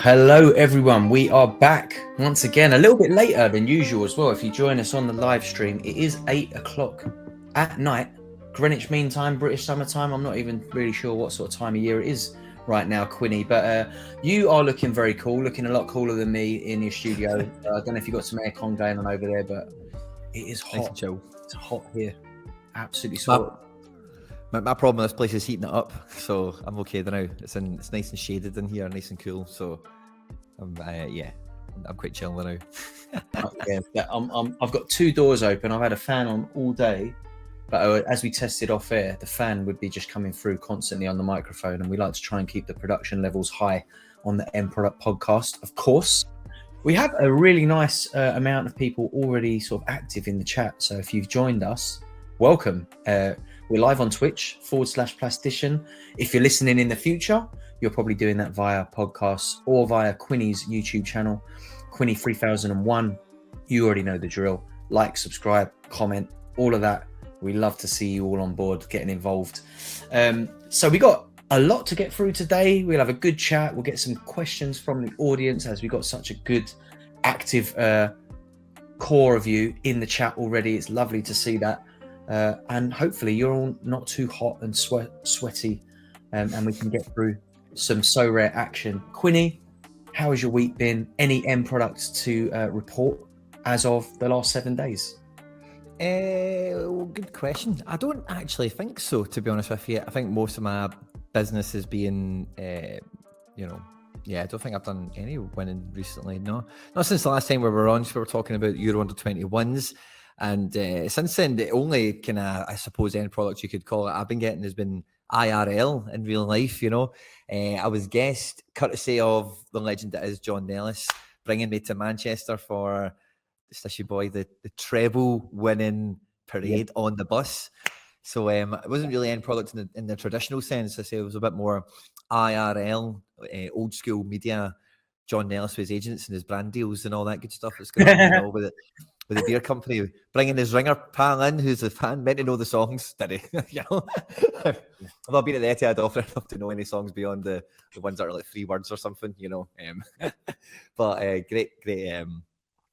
Hello everyone, we are back once again, a little bit later than usual as well. If you join us on the live stream, it is 8 o'clock at night, Greenwich Mean Time, British summertime. I'm not even really sure what sort of time of year it is right now, Quinny, but you are looking very cool, looking a lot cooler than me in your studio. I don't know if you've got some aircon going on over there, but it is hot. Nice and chill. It's hot here, absolutely sorted. My problem with this place is heating it up, so I'm okay now. It's nice and shaded in here, nice and cool. So, I'm quite chill now. I've got two doors open. I've had a fan on all day, but as we tested off air, the fan would be just coming through constantly on the microphone, and we like to try and keep the production levels high on the End Product podcast. Of course, we have a really nice amount of people already sort of active in the chat. So if you've joined us, welcome. We're live on Twitch /Plastician. If you're listening in the future, you're probably doing that via podcasts or via Quinny's YouTube channel, Quinny3001. You already know the drill. Like, subscribe, comment, all of that. We love to see you all on board, getting involved. So we got a lot to get through today. We'll have a good chat. We'll get some questions from the audience as we got such a good, active core of you in the chat already. It's lovely to see that. And hopefully you're all not too hot and sweaty, and we can get through some Sorare action. Quinny, how has your week been? Any end products to report as of the last 7 days? Good question. I don't actually think so, to be honest with you. I think most of my business has been, I don't think I've done any winning recently. No, not since the last time we were on. So we were talking about Euro Under 21s. And since then, the only kind of, I suppose, end product you could call it I've been getting has been IRL in real life. I was guest courtesy of the legend that is John Nellis, bringing me to Manchester for Stishy Boy, the treble winning parade on the bus. So it wasn't really end product in the traditional sense. I say it was a bit more IRL, old school media. John Nellis with his agents and his brand deals and all that good stuff that's going on with the beer company, bringing his ringer pal in, who's a fan, meant to know the songs, did he? I've not been at the Etihad often enough to know any songs beyond the ones that are like 3 words or something, But great.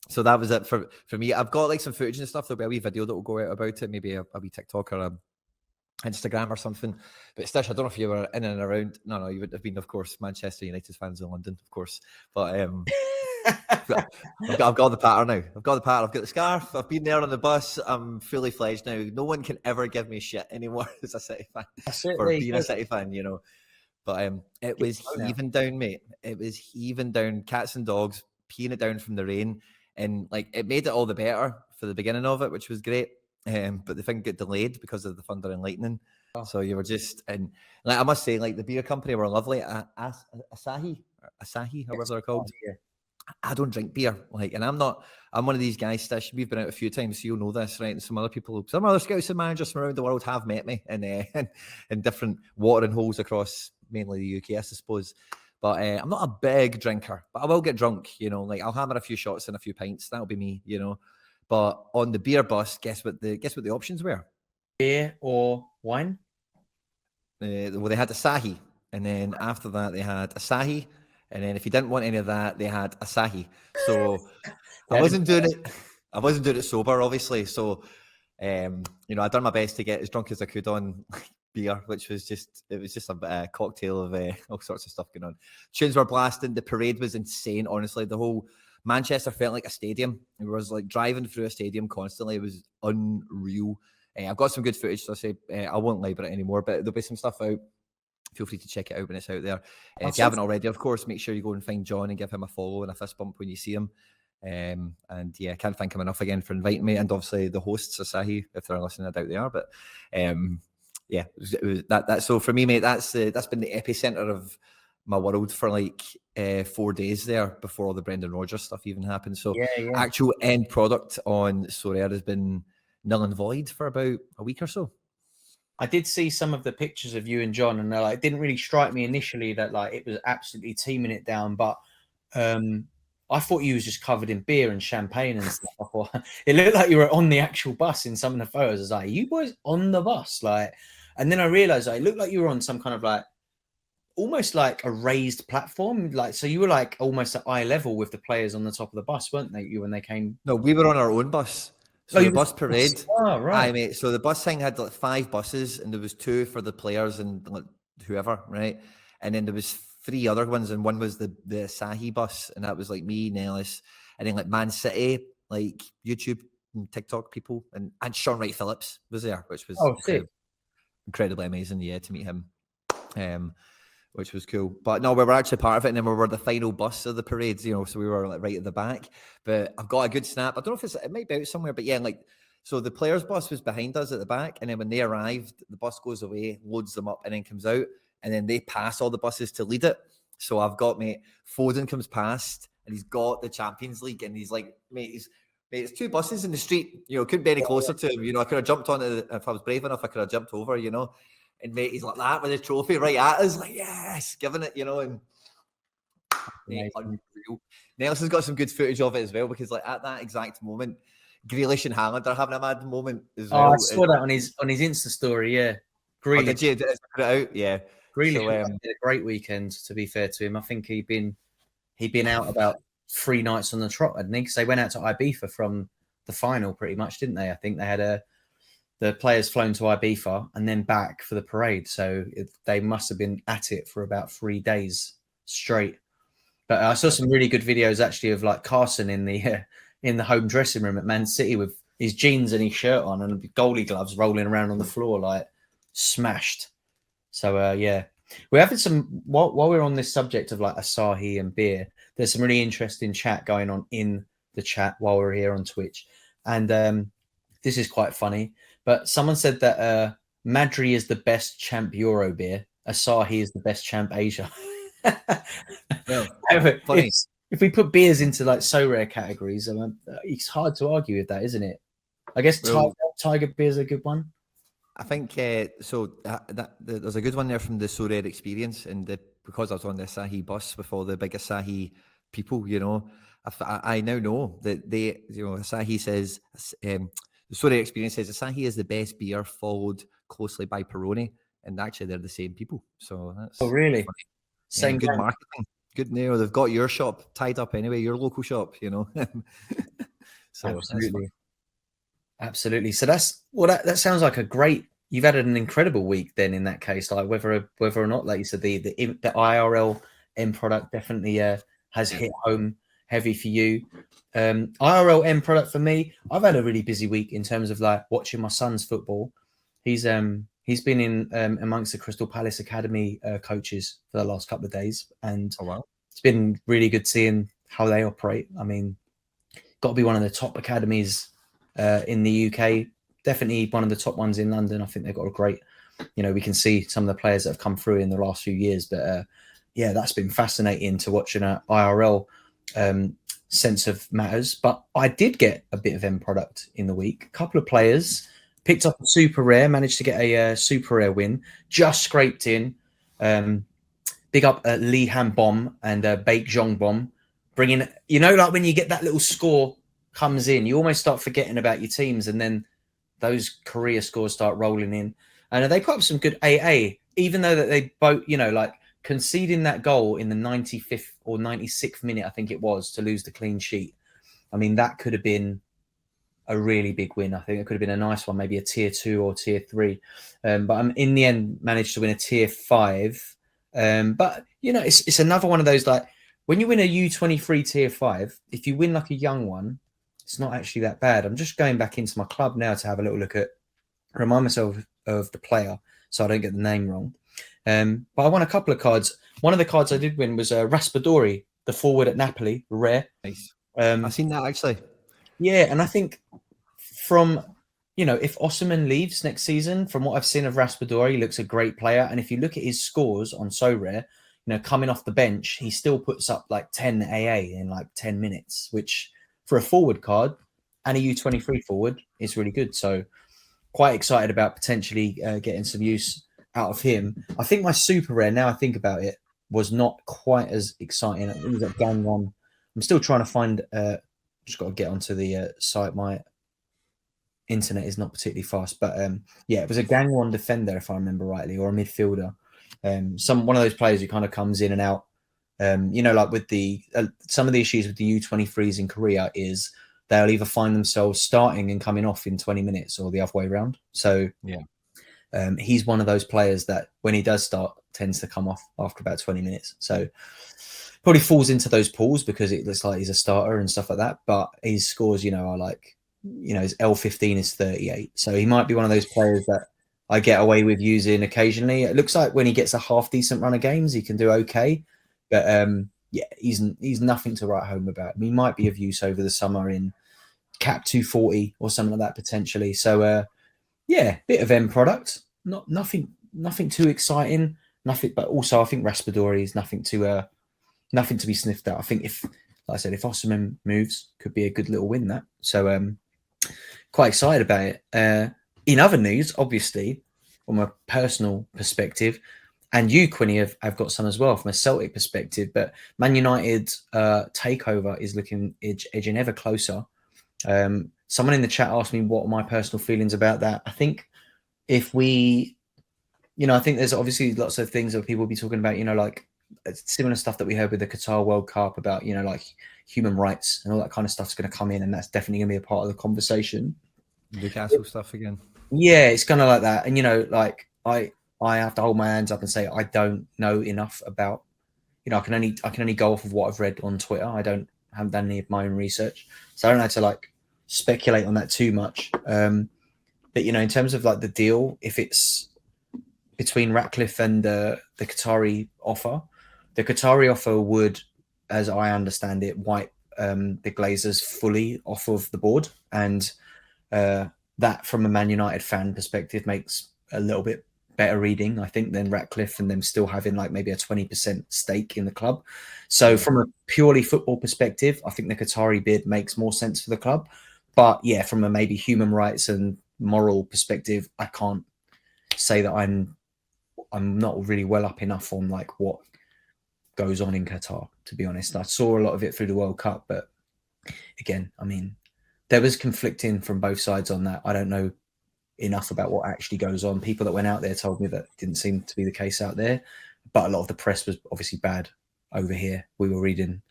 So that was it for me. I've got like some footage and stuff. There'll be a wee video that will go out about it, maybe a wee TikTok or a Instagram or something. But Stish, I don't know if you were in and around. No, you would have been, of course, Manchester United fans in London, of course. But I've got the pattern now. I've got the scarf. I've been there on the bus. I'm fully fledged now. No one can ever give me shit anymore as a City fan for being a City fan, But it was heaving down, mate. It was heaving down, cats and dogs, peeing it down from the rain. And like it made it all the better for the beginning of it, which was great. But the thing got delayed because of the thunder and lightning. Oh. So you were just, and like I must say, like the beer company were lovely. Asahi, however they're called. Yeah. I don't drink beer, and I'm one of these guys, Stish. We've been out a few times, so you'll know this, right? And some other scouts and managers from around the world have met me in different watering holes across mainly the UK, I suppose. But I'm not a big drinker, but I will get drunk, I'll hammer a few shots and a few pints. That'll be me, But on the beer bus, guess what the options were? Beer or wine? Well, they had Asahi, and then after that they had Asahi. And then if you didn't want any of that, they had Asahi. So I wasn't doing it sober, obviously. So, I done my best to get as drunk as I could on beer, which was just a cocktail of all sorts of stuff going on. Tunes were blasting. The parade was insane, honestly. The whole Manchester felt like a stadium. It was like driving through a stadium constantly. It was unreal. I've got some good footage, so I say I won't label it anymore, but there'll be some stuff out. Feel free to check it out when it's out there. If you haven't already, of course, make sure you go and find John and give him a follow and a fist bump when you see him. And yeah, I can't thank him enough again for inviting me, and obviously the hosts, Asahi, if they're listening, I doubt they are. But yeah, it was that. So for me, mate, that's been the epicenter of my world for like 4 days there before all the Brendan Rodgers stuff even happened. So actual end product on Sorare has been null and void for about a week or so. I did see some of the pictures of you and John, and it didn't really strike me initially that it was absolutely teaming it down. But I thought you was just covered in beer and champagne and stuff. I thought it looked like you were on the actual bus in some of the photos. I was like, you boys on the bus, and then I realized it looked like you were on some kind of almost like a raised platform, like so you were like almost at eye level with the players on the top of the bus, weren't they? You when they came. No, we were on our own bus. Oh, So the you bus parade, oh, right. aye, mate. So the bus thing had like 5 buses, and there was 2 for the players and like whoever, right? And then there was 3 other ones, and one was the Asahi bus, and that was like me, Nellis, and then like Man City, like YouTube and TikTok people, and Sean Wright Phillips was there, which was Oh, sick. incredibly amazing. Yeah, to meet him. Which was cool. But no, we were actually part of it, and then we were the final bus of the parades, you know, so we were like right at the back. But I've got a good snap. I don't know if it might be out somewhere, but yeah, like, so the players' bus was behind us at the back, and then when they arrived, the bus goes away, loads them up, and then comes out, and then they pass all the buses to lead it. So I've got, mate, Foden comes past, and he's got the Champions League, and he's like, mate, it's 2 buses in the street, you know, couldn't be any closer to him. You know, I could have jumped on it if I was brave enough, I could have jumped over, you know. And mate, he's like that with his trophy right at us, like, yes, giving it, you know, and mate, unreal. Nelson's got some good footage of it as well, because like at that exact moment, Grealish and Haaland are having a mad moment as well. Oh, I saw that on his Insta story, yeah. Oh, did you? Did I put it out? Yeah. Grealish So, had a great weekend, to be fair to him. I think he'd been out about 3 nights on the trot, hadn't he? Because they went out to Ibiza from the final pretty much, didn't they? I think they had the players flown to Ibiza and then back for the parade. So they must have been at it for about 3 days straight. But I saw some really good videos actually of like Carson in the home dressing room at Man City with his jeans and his shirt on and goalie gloves rolling around on the floor like smashed. So yeah, we're having some while we're on this subject of like Asahi and beer. There's some really interesting chat going on in the chat while we're here on Twitch, and this is quite funny. But someone said that Madri is the best champ Euro beer. Asahi is the best champ Asia. well, if we put beers into like Sorare categories, it's hard to argue with that, isn't it? I guess Tiger beer is a good one. I think there's a good one there from the Sorare experience, and because I was on the Asahi bus with all the big Asahi people, you know, I now know that they, you know, Asahi says, the Sorare experience says Asahi is the best beer, followed closely by Peroni, and actually they're the same people. So that's really funny. Same good marketing. Good, you know, they've got your shop tied up anyway, your local shop, you know. So absolutely. So that sounds like a great. You've had an incredible week then in that case. Like whether or not, like you said, the IRL End Product definitely has hit home heavy for you. IRL End Product for me, I've had a really busy week in terms of like watching my son's football. He's been in amongst the Crystal Palace Academy coaches for the last couple of days, and it's been really good seeing how they operate. I mean, got to be one of the top academies in the UK. Definitely one of the top ones in London. I think they've got a great, you know, we can see some of the players that have come through in the last few years. But yeah, that's been fascinating to watch in an IRL sense of matters. But I did get a bit of End Product in the week. A couple of players picked up a super rare, managed to get a super rare win, just scraped in. Big up Lee Han Bomb and Bake Zhong Bomb, bringing, you know, like when you get that little score comes in, you almost start forgetting about your teams, and then those career scores start rolling in. And they put up some good AA, even though that they both, you know, like conceding that goal in the 95th or 96th minute, I think it was, to lose the clean sheet. I mean, that could have been a really big win. I think it could have been a nice one, maybe a tier 2 or tier 3. But in the end, managed to win a tier 5. But, you know, it's another one of those, like, when you win a U23 tier 5, if you win like a young one, it's not actually that bad. I'm just going back into my club now to have a little look at, remind myself of the player so I don't get the name wrong. But I won a couple of cards. One of the cards I did win was Raspadori, the forward at Napoli, rare. Nice. I've seen that actually. Yeah, and I think from, you know, if Osimhen leaves next season, from what I've seen of Raspadori, he looks a great player. And if you look at his scores on Sorare, you know, coming off the bench, he still puts up like 10 AA in like 10 minutes, which for a forward card and a U23 forward is really good. So quite excited about potentially getting some use out of him. I think my super rare, now I think about it, was not quite as exciting. I think it was at Gang 1. I'm still trying to find, just got to get onto the site. My internet is not particularly fast, but yeah, it was a Gang 1 defender, if I remember rightly, or a midfielder. One of those players who kind of comes in and out. Like with the some of the issues with the U23s in Korea is they'll either find themselves starting and coming off in 20 minutes or the other way around. So he's one of those players that when he does start tends to come off after about 20 minutes. So probably falls into those pools because it looks like he's a starter and stuff like that. But his scores, are like, his L15 is 38. So he might be one of those players that I get away with using occasionally. It looks like when he gets a half decent run of games, he can do okay. But he's nothing to write home about. He might be of use over the summer in cap 240 or something like that potentially. So bit of end product. Nothing too exciting. Nothing, but also I think Raspadori is nothing to be sniffed at. I think if Osimhen moves, could be a good little win that. So quite excited about it. In other news, obviously, from a personal perspective, and you, Quinny, have got some as well from a Celtic perspective, but Man United takeover is edging ever closer. Someone in the chat asked me what are my personal feelings about that. I think if we, I think there's obviously lots of things that people will be talking about, like similar stuff that we heard with the Qatar World Cup about, like human rights and all that kind of stuff's going to come in, and that's definitely going to be a part of the conversation. Newcastle stuff again. Yeah, it's kind of like that. And, like I have to hold my hands up and say I don't know enough about, I can only go off of what I've read on Twitter. I haven't done any of my own research, so I don't have to like speculate on that too much. But in terms of like the deal, if it's between Ratcliffe and the Qatari offer, the Qatari offer would, as I understand it, wipe the Glazers fully off of the board, and that from a Man United fan perspective makes a little bit better reading, I think, than Ratcliffe and them still having like maybe a 20% stake in the club. So from a purely football perspective, I think the Qatari bid makes more sense for the club. But yeah, from a maybe human rights and moral perspective, I can't say that I'm not really well up enough on like what goes on in Qatar, to be honest. I saw a lot of it through the World Cup, but again, I mean, there was conflicting from both sides on that. I don't know enough about what actually goes on. People that went out there told me that didn't seem to be the case out there, but a lot of the press was obviously bad over here. We were reading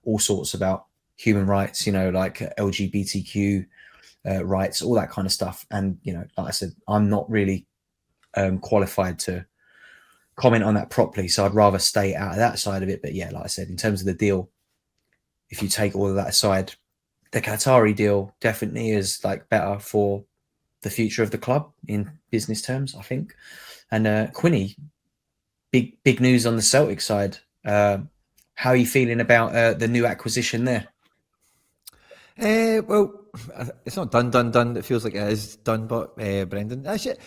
all sorts about human rights, like LGBTQ rights, all that kind of stuff. And, like I said, I'm not really qualified to comment on that properly, so I'd rather stay out of that side of it. But yeah, like I said, in terms of the deal, if you take all of that aside, the Qatari deal definitely is like better for the future of the club in business terms, I think. And Quinny, big news on the Celtic side. How are you feeling about the new acquisition there? Well, it's not done. It feels like it is done, but Brendan, actually,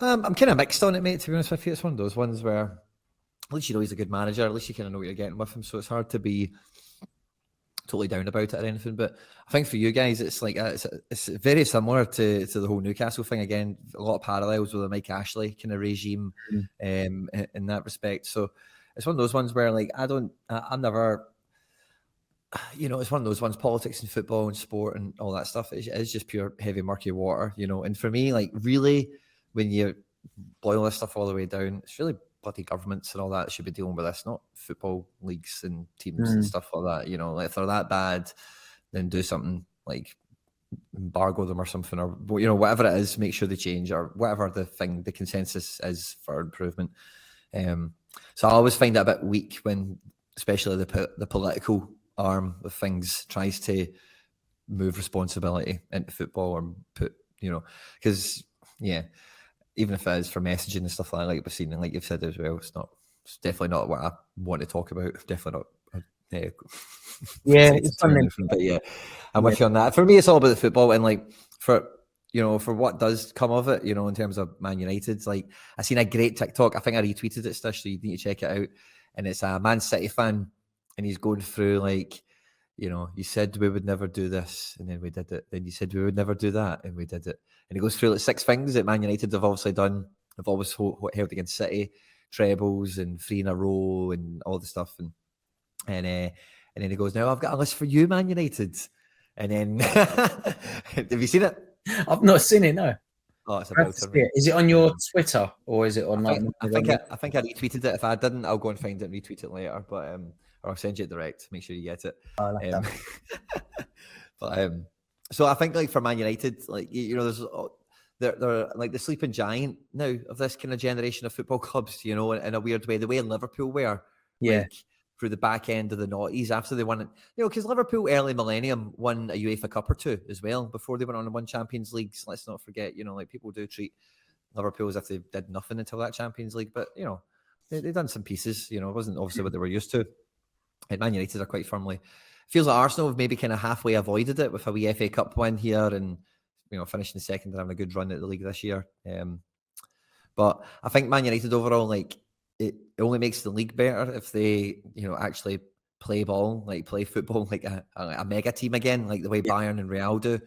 I'm kind of mixed on it, mate, to be honest with you. It's one of those ones where at least he's a good manager, at least you kind of know what you're getting with him, so it's hard to be totally down about it or anything. But I think for you guys, it's like it's very similar to the whole Newcastle thing. Again, a lot of parallels with the Mike Ashley kind of regime in that respect. So it's one of those ones where like I'm never, it's one of those ones, politics and football and sport and all that stuff. It's just pure heavy murky water, And for me, like really, when you boil this stuff all the way down, it's really bloody governments and all that should be dealing with this, not football leagues and teams and stuff like that. Like if they're that bad, then do something like embargo them or something, or whatever it is, make sure they change, or whatever the consensus is for improvement. So I always find it a bit weak when, especially the political arm of things tries to move responsibility into football or put, because even if it is for messaging and stuff like we've seen, and like you've said as well, it's definitely not what I want to talk about. Definitely not. It's funny. But yeah, I'm with you on that. For me, it's all about the football, and like for what does come of it, in terms of Man United. Like I seen a great TikTok. I think I retweeted it, Stish, so you need to check it out. And it's a Man City fan, and he's going through like, you said we would never do this, and then we did it. Then you said we would never do that, and we did it. And he goes through like 6 things that Man United have obviously done. They've always held against City, trebles and 3 in a row and all the stuff. And then he goes, now I've got a list for you, Man United. And then, have you seen it? I've not seen it, no. Oh, it's a I have to belter, see it. mate. Is it on your Twitter or is it on like? I think I retweeted it. If I didn't, I'll go and find it and retweet it later. But or I'll send you it direct. Make sure you get it. Um, but so I think like for Man United, like you know, there's they're like the sleeping giant now of this kind of generation of football clubs. You know, in a weird way, the way Liverpool were, like through the back end of the noughties after they won it. You know, because Liverpool early millennium won a UEFA Cup or two as well before they went on and won Champions Leagues. Let's not forget. You know, like people do treat Liverpool as if they did nothing until that Champions League, but you know, they done some pieces. You know, it wasn't obviously what they were used to. And Man United are quite firmly. Feels like Arsenal have maybe kind of halfway avoided it with a wee FA Cup win here, and you know, finishing second and having a good run at the league this year. But I think Man United overall, like it only makes the league better if they, you know, actually play ball, like play football, like a mega team again, like the way Bayern and Real do,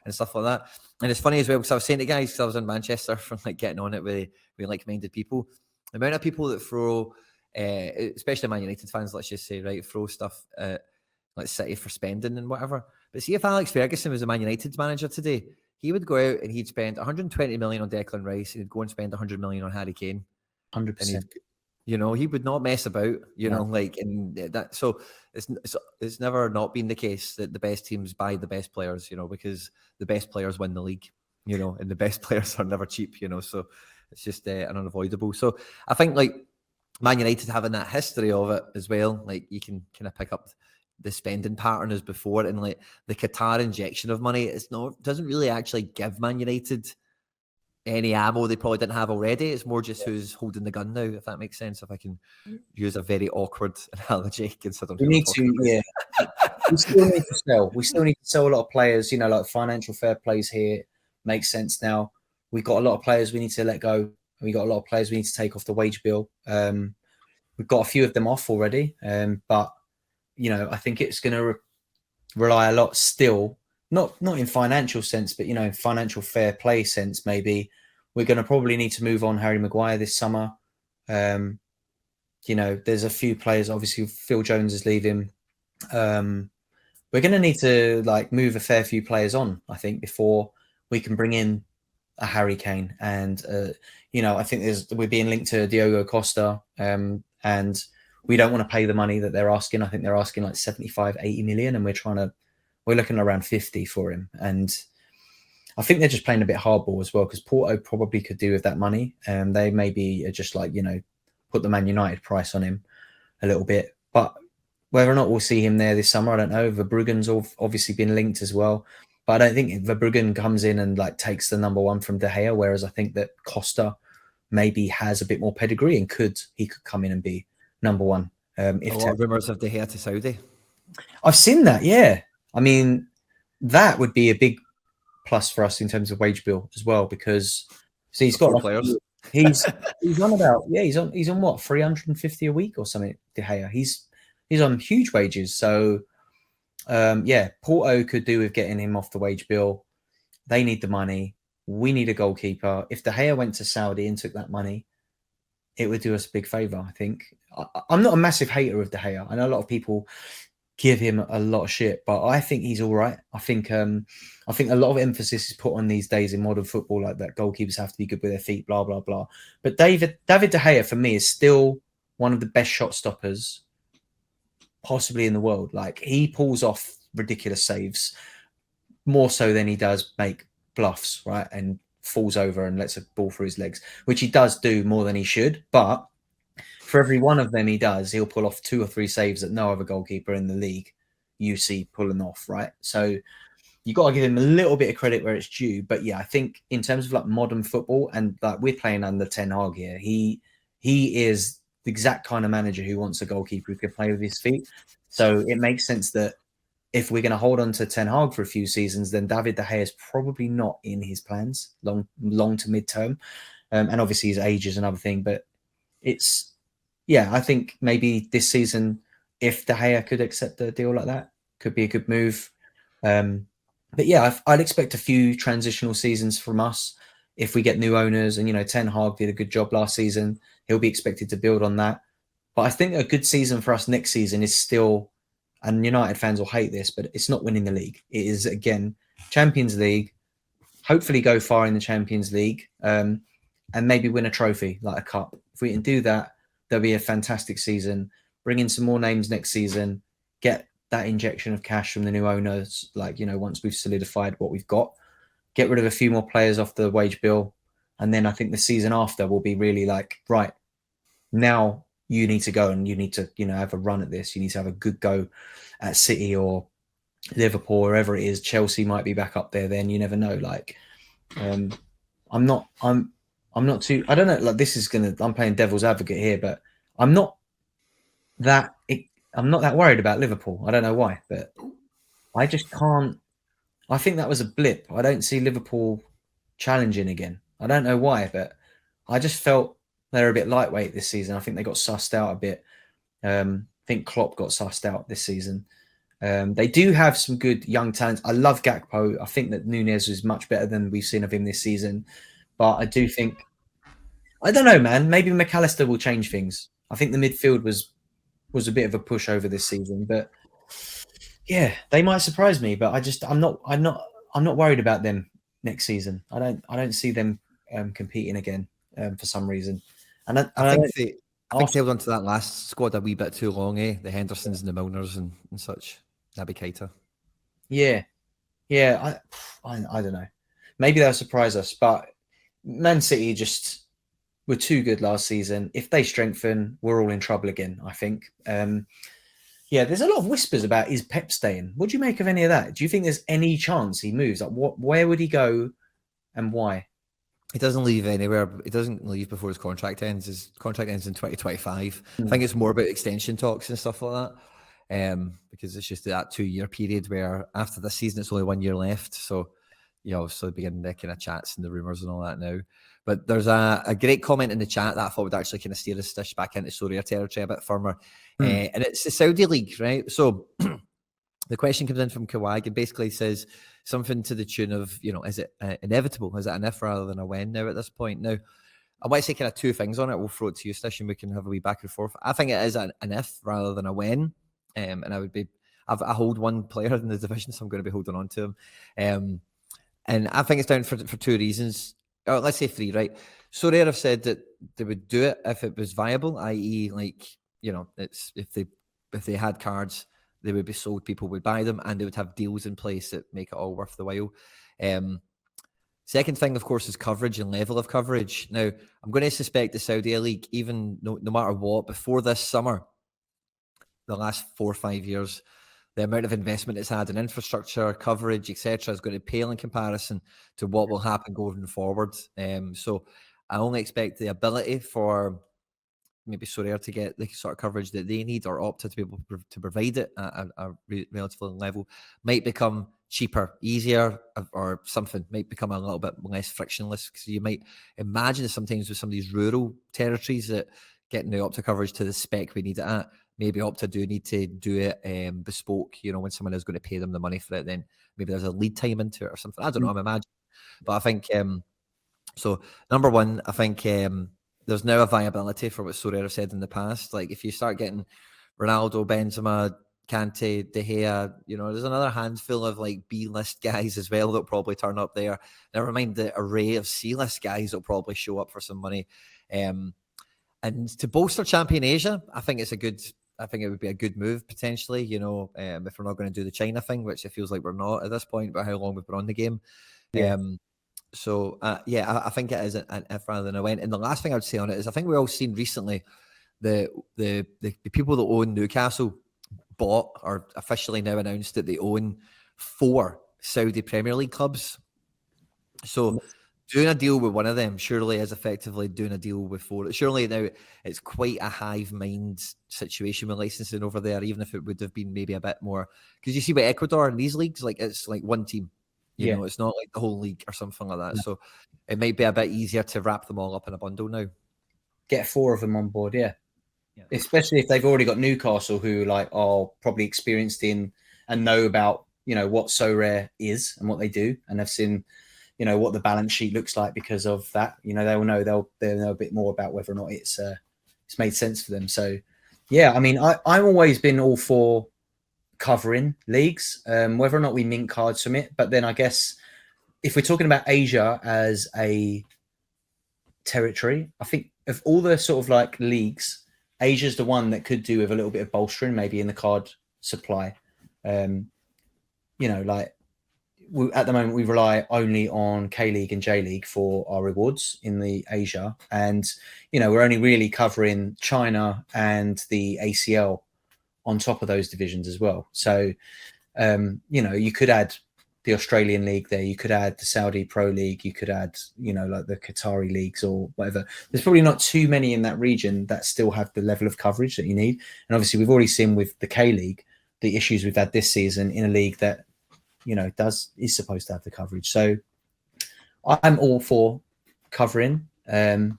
and stuff like that. And it's funny as well because I was saying to guys, because I was in Manchester from like getting on it with like-minded people, the amount of people that throw, especially Man United fans, let's just say, right, throw stuff at like City for spending and whatever. But see, if Alex Ferguson was a Man United manager today, he would go out and he'd spend 120 million on Declan Rice and he'd go and spend 100 million on Harry Kane. 100%. You know, he would not mess about, you know, like, and that, so it's never not been the case that the best teams buy the best players, you know, because the best players win the league, you know, and the best players are never cheap, you know, so it's just an unavoidable. So I think like Man United having that history of it as well, like you can kind of pick up the spending pattern as before, and like the Qatar injection of money, doesn't really actually give Man United any ammo they probably didn't have already. It's more just who's holding the gun now, if that makes sense. If I can use a very awkward analogy, considering we need to, we still need to sell. We still need to sell a lot of players. You know, like financial fair plays here makes sense now. We've got a lot of players we need to let go. We got a lot of players we need to take off the wage bill. We've got a few of them off already, but you know, I think it's going to rely a lot still. Not in financial sense, but, you know, financial fair play sense, maybe. We're going to probably need to move on Harry Maguire this summer. You know, there's a few players, obviously Phil Jones is leaving. We're going to need to like move a fair few players on, I think, before we can bring in a Harry Kane. And, you know, I think we're being linked to Diogo Costa, and we don't want to pay the money that they're asking. I think they're asking like 75, 80 million, and we're looking around 50 for him. And I think they're just playing a bit hardball as well, because Porto probably could do with that money. They maybe are just like, you know, put the Man United price on him a little bit. But whether or not we'll see him there this summer, I don't know. Verbruggen's obviously been linked as well. But I don't think Verbruggen comes in and like takes the number one from De Gea, whereas I think that Costa maybe has a bit more pedigree and he could come in and be number one. A lot of rumours of De Gea to Saudi. I've seen that, yeah. I mean, that would be a big plus for us in terms of wage bill as well, because he's got players. He's on about he's on what, 350 a week or something. De Gea, he's on huge wages. So Porto could do with getting him off the wage bill. They need the money. We need a goalkeeper. If De Gea went to Saudi and took that money, it would do us a big favour, I think. I'm not a massive hater of De Gea. I know a lot of people give him a lot of shit, but I think he's all right. I think a lot of emphasis is put on these days in modern football, like that goalkeepers have to be good with their feet, blah, blah, blah. But David De Gea, for me, is still one of the best shot stoppers possibly in the world. Like, he pulls off ridiculous saves, more so than he does make bluffs, right? And falls over and lets a ball through his legs, which he does do more than he should. But for every one of them he does, he'll pull off 2 or 3 saves that no other goalkeeper in the league you see pulling off, right? So you got to give him a little bit of credit where it's due. But yeah, I think in terms of like modern football, and like we're playing under Ten Hag here, he is the exact kind of manager who wants a goalkeeper who can play with his feet. So it makes sense that if we're going to hold on to Ten Hag for a few seasons, then David De Gea is probably not in his plans long to mid term. And obviously his age is another thing, but I think maybe this season, if De Gea could accept a deal like that, could be a good move. But yeah, I'd expect a few transitional seasons from us if we get new owners. And, you know, Ten Hag did a good job last season. He'll be expected to build on that. But I think a good season for us next season is still, and United fans will hate this, but it's not winning the league. It is, again, Champions League, hopefully go far in the Champions League, and maybe win a trophy like a cup. If we can do that, there'll be a fantastic season. Bring in some more names next season. Get that injection of cash from the new owners. Like, you know, once we've solidified what we've got, get rid of a few more players off the wage bill, and then I think the season after will be really like, right, now you need to go and you need to, you know, have a run at this. You need to have a good go at City or Liverpool, wherever it is. Chelsea might be back up there. Then you never know. Like, I'm not too. I don't know. Like, this is gonna. I'm playing devil's advocate here, but I'm not that. I'm not that worried about Liverpool. I don't know why, but I just can't. I think that was a blip. I don't see Liverpool challenging again. I don't know why, but I just felt they're a bit lightweight this season. I think they got sussed out a bit. I think Klopp got sussed out this season. They do have some good young talents. I love Gakpo. I think that Nunez is much better than we've seen of him this season. But I do think, I don't know, man. Maybe McAllister will change things. I think the midfield was a bit of a pushover this season, but yeah, they might surprise me. But I'm not worried about them next season. I don't see them competing again for some reason. And I think they held on to that last squad a wee bit too long, eh? The Hendersons and the Milners and such. Naby Keita. Yeah. I don't know. Maybe they'll surprise us, but Man City just were too good last season. If they strengthen, we're all in trouble again, I think. Yeah, there's a lot of whispers about is Pep staying. What do you make of any of that? Do you think there's any chance he moves? Like, where would he go and why? He doesn't leave anywhere. He doesn't leave before his contract ends. His contract ends in 2025. I think it's more about extension talks and stuff like that. Because it's just that 2-year period where after this season, it's only 1 year left. So, you know, so begin the kind of chats and the rumours and all that now. But there's a great comment in the chat that I thought would actually kind of steer us dish back into Sorare territory a bit firmer. And it's the Saudi League, right? So the question comes in from Kawag and basically says something to the tune of, you know, is it inevitable? Is it an if rather than a when now at this point? Now, I might say kind of two things on it. We'll throw it to you, Stish, and we can have a wee back and forth. I think it is an if rather than a when. And I hold one player in the division, so I'm going to be holding on to him. And I think it's down for two reasons. Or let's say three, right? Sorare have said that they would do it if it was viable, i.e., like, you know, it's if they had cards, they would be sold, people would buy them, and they would have deals in place that make it all worth the while. Second thing, of course, is coverage and level of coverage. Now, I'm going to suspect the Saudi League, even no matter what, before this summer, the last 4 or 5 years, the amount of investment it's had in infrastructure, coverage, etc., is going to pale in comparison to what will happen going forward. So I only expect the ability for maybe Sorare to get the sort of coverage that they need, or Opta to be able to provide it at a relatively level, might become cheaper, easier, or something might become a little bit less frictionless. Because you might imagine sometimes with some of these rural territories that getting the Opta coverage to the spec we need it at, maybe Opta do need to do it bespoke, you know, when someone is going to pay them the money for it, then maybe there's a lead time into it or something. I don't know, I'm imagining. But I think, so number one, I think there's now a viability for what Sorare said in the past. Like if you start getting Ronaldo, Benzema, Kante, De Gea, you know, there's another handful of like B-list guys as well that'll probably turn up there. Never mind the array of C-list guys that'll probably show up for some money. And to bolster Champion Asia, I think it would be a good move potentially, you know, if we're not going to do the China thing, which it feels like we're not at this point, but how long we've been on the game. Yeah. I think it is an if rather than a when. And the last thing I would say on it is I think we've all seen recently the people that own Newcastle bought or officially now announced that they own 4 Saudi Premier League clubs. So doing a deal with one of them surely is effectively doing a deal with 4. Surely now it's quite a hive mind situation with licensing over there, even if it would have been maybe a bit more. Because you see with Ecuador in these leagues, like it's like one team. You know, it's not like the whole league or something like that. No. So it might be a bit easier to wrap them all up in a bundle now. Get 4 of them on board, yeah. Especially if they've already got Newcastle who like are probably experienced in and know about, you know, what Sorare is and what they do, and have seen, you know, what the balance sheet looks like because of that. You know, they'll know a bit more about whether or not it's made sense for them. So yeah, I mean, I've always been all for covering leagues, whether or not we mint cards from it. But then I guess if we're talking about Asia as a territory, I think of all the sort of like leagues, Asia's the one that could do with a little bit of bolstering, maybe in the card supply. Like at the moment we rely only on K League and J League for our rewards in the Asia, and we're only really covering China and the ACL on top of those divisions as well. So you could add the Australian League there, you could add the Saudi Pro League, you could add like the Qatari leagues or whatever. There's probably not too many in that region that still have the level of coverage that you need. And obviously we've already seen with the K League the issues we've had this season in a league that is supposed to have the coverage. So I'm all for covering. And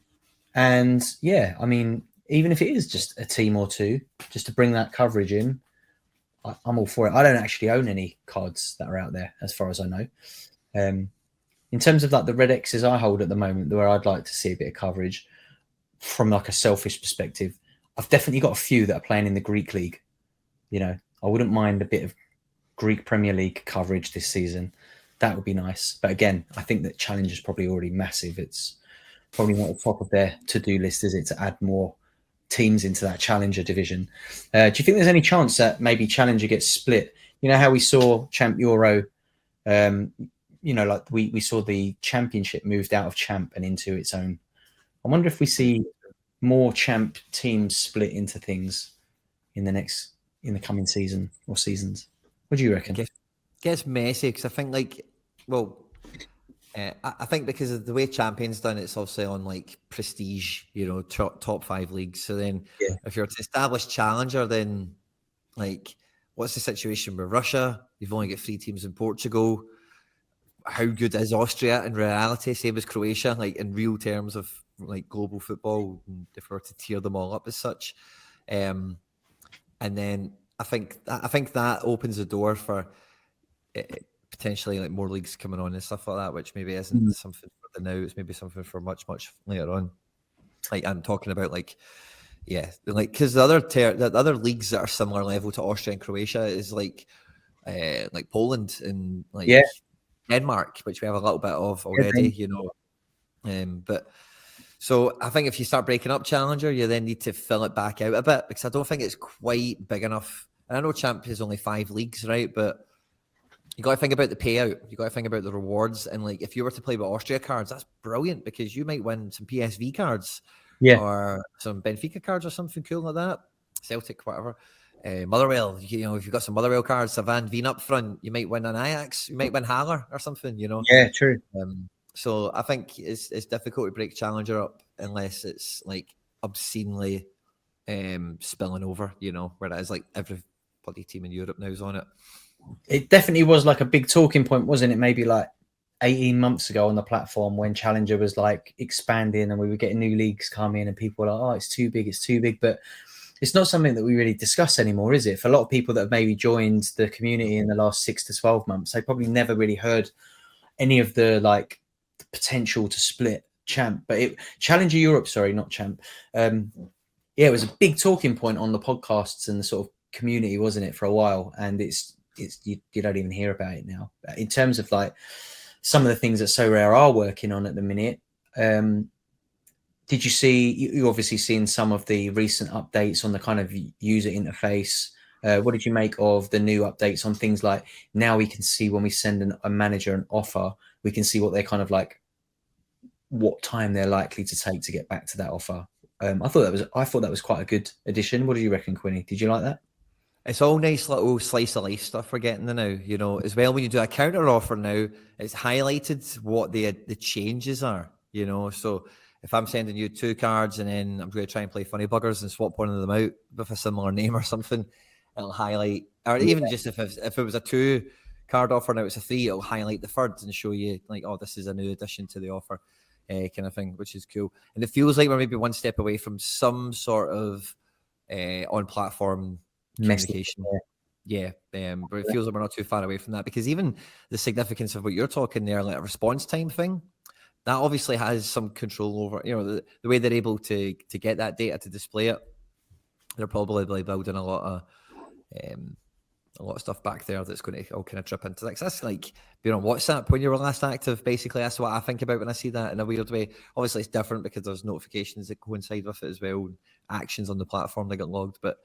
yeah, I mean, even if it is just a team or two, just to bring that coverage in, I'm all for it. I don't actually own any cards that are out there, as far as I know. In terms of like the Red X's I hold at the moment, where I'd like to see a bit of coverage from like a selfish perspective, I've definitely got a few that are playing in the Greek League. I wouldn't mind a bit of Greek Premier League coverage this season. That would be nice. But again, I think that Challenge is probably already massive. It's probably not at the top of their to-do list, is it, to add more teams into that Challenger division? Do you think there's any chance that maybe Challenger gets split? How we saw Champ Euro, like we saw the Championship moved out of Champ and into its own. I wonder if we see more Champ teams split into things in the coming season or seasons. What do you reckon? It gets messy because I think I think because of the way Champions done, it's also on like prestige, top 5 leagues. So then if you're to establish Challenger, then like what's the situation with Russia? You've only got 3 teams in Portugal. How good is Austria in reality? Same as Croatia, like in real terms of like global football, if we were to tier them all up as such. And then I think that opens the door for potentially like more leagues coming on and stuff like that, which maybe isn't something for the now. It's maybe something for much later on. Like I'm talking about, because the other leagues that are similar level to Austria and Croatia is like Poland and Denmark, which we have a little bit of already. But so I think if you start breaking up Challenger, you then need to fill it back out a bit, because I don't think it's quite big enough. And I know Champ is only 5 leagues, right? But you got to think about the payout. You got to think about the rewards. And like, if you were to play with Austria cards, that's brilliant, because you might win some PSV cards, or some Benfica cards or something cool like that. Celtic, whatever. Motherwell, if you've got some Motherwell cards, Van Veen up front, you might win an Ajax, you might win Haller or something, Yeah, true. So I think it's difficult to break Challenger up unless it's like obscenely spilling over, where it is like every bloody team in Europe now is on it. It definitely was like a big talking point, wasn't it? Maybe like 18 months ago on the platform, when Challenger was like expanding and we were getting new leagues coming and people were like, oh, it's too big. But it's not something that we really discuss anymore, is it? For a lot of people that have maybe joined the community in the last 6 to 12 months, they probably never really heard any of the like potential to split Champ. But Challenger Europe, sorry, not Champ. It was a big talking point on the podcasts and the sort of community, wasn't it, for a while? And you don't even hear about it now. In terms of like some of the things that Sorare are working on at the minute, did you see? You obviously seen some of the recent updates on the kind of user interface. What did you make of the new updates on things like now we can see when we send a manager an offer, we can see what they're kind of like, what time they're likely to take to get back to that offer. I thought that was quite a good addition. What do you reckon, Quinny? Did you like that? It's all nice little slice of life stuff we're getting now, as well. When you do a counter offer now, it's highlighted what the changes are, So if I'm sending you 2 cards and then I'm going to try and play funny buggers and swap one of them out with a similar name or something, it'll highlight, or even just if it was a 2 card offer now it's a 3, it'll highlight the third and show you like, oh, this is a new addition to the offer, kind of thing, which is cool. And it feels like we're maybe one step away from some sort of on-platform communication. But it feels like we're not too far away from that, because even the significance of what you're talking there, like a response time thing, that obviously has some control over, the way they're able to get that data to display it. They're probably building a lot of a lot of stuff back there that's going to all kind of trip into that. That's like being on WhatsApp when you were last active. Basically, that's what I think about when I see that in a weird way. Obviously, it's different because there's notifications that coincide with it as well, and actions on the platform that get logged. But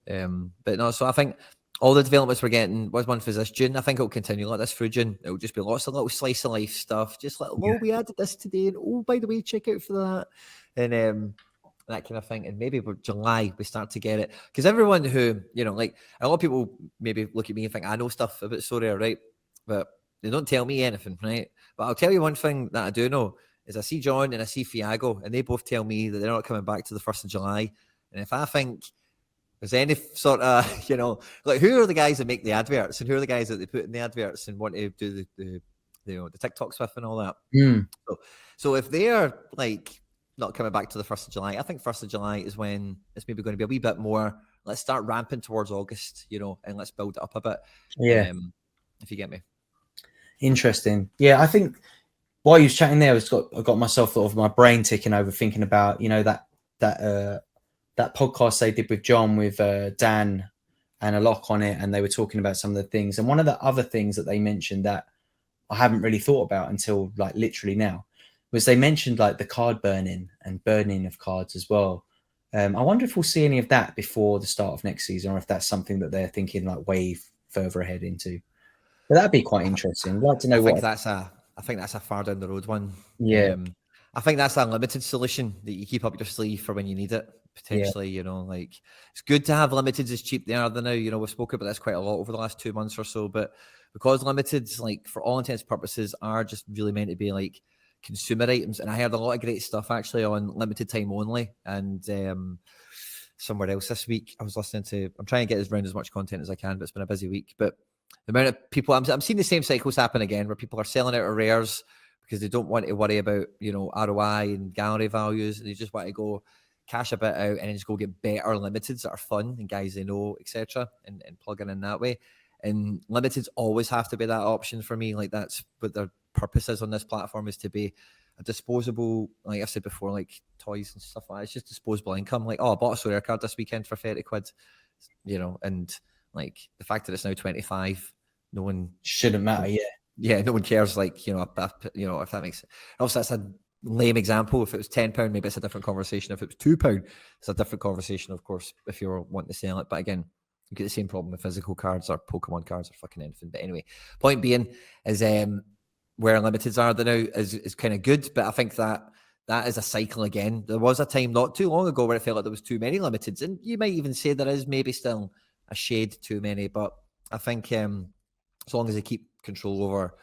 no, so I think all the developments we're getting was one for this June. I think it'll continue like this through June. It'll just be lots of little slice of life stuff, just like, oh, we added this today, and oh, by the way, check out for that, and that kind of thing. And maybe by July we start to get it, because everyone who, you know, like a lot of people maybe look at me and think I know stuff about Sorare, right? But they don't tell me anything, right? But I'll tell you one thing that I do know is I see John and I see Fiago, and they both tell me that they're not coming back to the 1st of July. And if I think there's any sort of, you know, like who are the guys that make the adverts, and who are the guys that they put in the adverts and want to do the you know, the TikToks with and all that. So if they're like not coming back to the 1st of July, I think 1st of July is when it's maybe going to be a wee bit more, let's start ramping towards August, you know, and let's build it up a bit. Yeah. If you get me. Interesting. Yeah, I think while you was chatting there, I got myself sort of my brain ticking over, thinking about, you know, that podcast they did with John, with Dan and a lock on it, and they were talking about some of the things. And one of the other things that they mentioned that I haven't really thought about until like literally now was they mentioned like the card burning and burning of cards as well. I wonder if we'll see any of that before the start of next season, or if that's something that they're thinking like way further ahead into. But that'd be quite interesting. I'd like to know I think that's a far down the road one. Yeah. I think that's a limited solution that you keep up your sleeve for when you need it. Potentially, you know, like it's good to have limiteds as cheap they are now. You know, we've spoken about this quite a lot over the last 2 months or so, but because limiteds, like for all intents and purposes, are just really meant to be like consumer items. And I heard a lot of great stuff actually on limited time only, and somewhere else this week. I was listening to, I'm trying to get around as much content as I can, but it's been a busy week. But the amount of people, I'm seeing the same cycles happen again, where people are selling out of rares because they don't want to worry about, you know, ROI and gallery values. They just want to go cash a bit out and then just go get better limiteds that are fun and guys they know, etc., and plug in that way. And limiteds always have to be that option for me. Like that's what their purpose is on this platform, is to be a disposable, like I said before, like toys and stuff like that. It's just disposable income. Like, oh, I bought a Sorare card this weekend for 30 quid, you know, and like the fact that it's now 25, no one shouldn't matter. Yeah, no one cares. Like, you know, if that makes sense. Also, that's a lame example. If it was £10, maybe it's a different conversation. If it was £2, it's a different conversation, of course, if you're wanting to sell it. But again, you get the same problem with physical cards or Pokemon cards or fucking anything. But anyway, point being is where limiteds are now is kind of good. But I think that is a cycle again. There was a time not too long ago where it felt like there was too many limiteds. And you might even say there is maybe still a shade too many. But I think as long as they keep control over,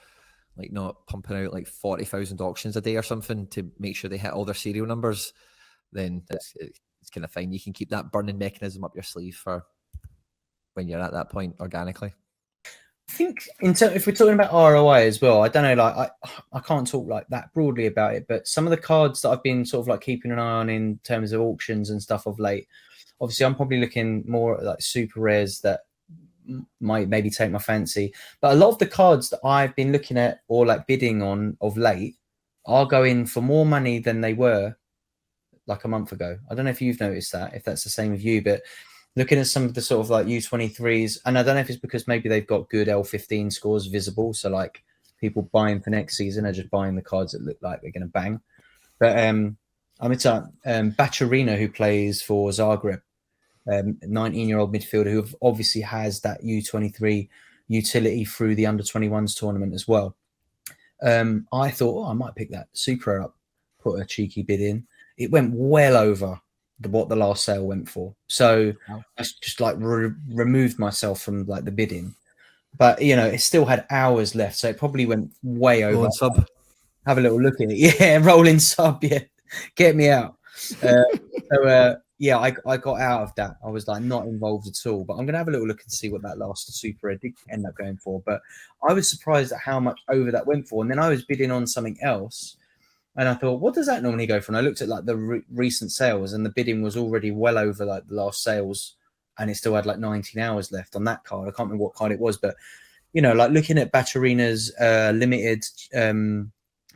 like not pumping out like 40,000 auctions a day or something to make sure they hit all their serial numbers, then it's kind of fine. You can keep that burning mechanism up your sleeve for when you're at that point organically. I think if we're talking about ROI as well, I don't know, like I can't talk like that broadly about it, but some of the cards that I've been sort of like keeping an eye on in terms of auctions and stuff of late, obviously I'm probably looking more at like super rares that might maybe take my fancy, but a lot of the cards that I've been looking at or like bidding on of late are going for more money than they were like a month ago. I don't know if you've noticed that, if that's the same with you, but looking at some of the sort of like U23s, and I don't know if it's because maybe they've got good L15 scores visible, so like people buying for next season are just buying the cards that look like they're going to bang. But it's Bacharina, who plays for Zagreb, 19-year-old midfielder who obviously has that U23 utility through the under-21s tournament as well. I thought, I might pick that super up, put a cheeky bid in. It went well over what the last sale went for. So I just like removed myself from like the bidding. But, you know, it still had hours left. So it probably went way over. Rolling sub. Have a little look at it. Yeah, rolling sub. Yeah, get me out. Yeah, I got out of that. I was like not involved at all. But I'm going to have a little look and see what that last super did end up going for. But I was surprised at how much over that went for. And then I was bidding on something else. And I thought, what does that normally go for? And I looked at like the recent sales, and the bidding was already well over like the last sales, and it still had like 19 hours left on that card. I can't remember what card it was, but you know, like looking at Bacharina's limited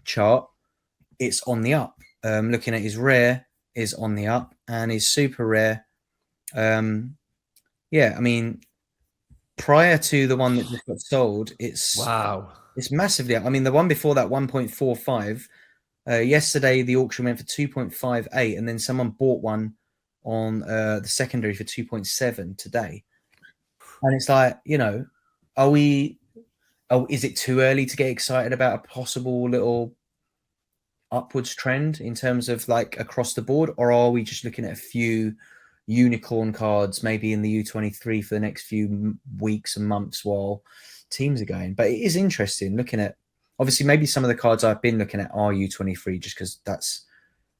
chart, it's on the up. Looking at his rare is on the up, and his super rare, yeah, I mean, prior to the one that just got sold, it's massively up. I mean, the one before that, 1.45. Yesterday, the auction went for 2.58, and then someone bought one on the secondary for 2.7 today. And it's like, is it too early to get excited about a possible little upwards trend in terms of like across the board, or are we just looking at a few unicorn cards maybe in the U23 for the next few weeks and months while teams are going? But it is interesting looking at, obviously, maybe some of the cards I've been looking at are U23 just because that's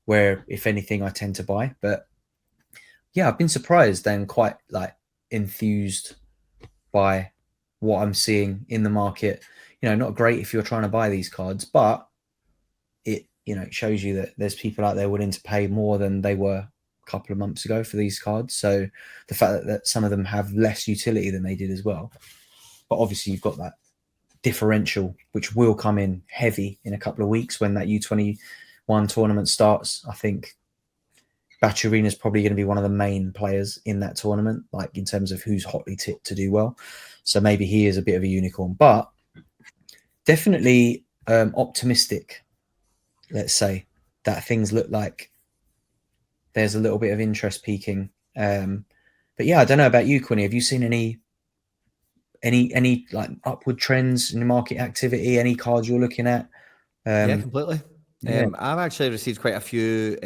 where, if anything, I tend to buy. But yeah, I've been surprised and quite like enthused by what I'm seeing in the market. Not great if you're trying to buy these cards, but it shows you that there's people out there willing to pay more than they were a couple of months ago for these cards. So the fact that some of them have less utility than they did as well. But obviously you've got that differential, which will come in heavy in a couple of weeks when that U21 tournament starts. I think Batcherina is probably going to be one of the main players in that tournament, like in terms of who's hotly tipped to do well. So maybe he is a bit of a unicorn, but definitely optimistic, let's say, that things look like there's a little bit of interest peaking. But yeah, I don't know about you, Quinny. Have you seen any like upward trends in the market activity? Any cards you're looking at? Yeah, completely. Yeah. I've actually received quite a few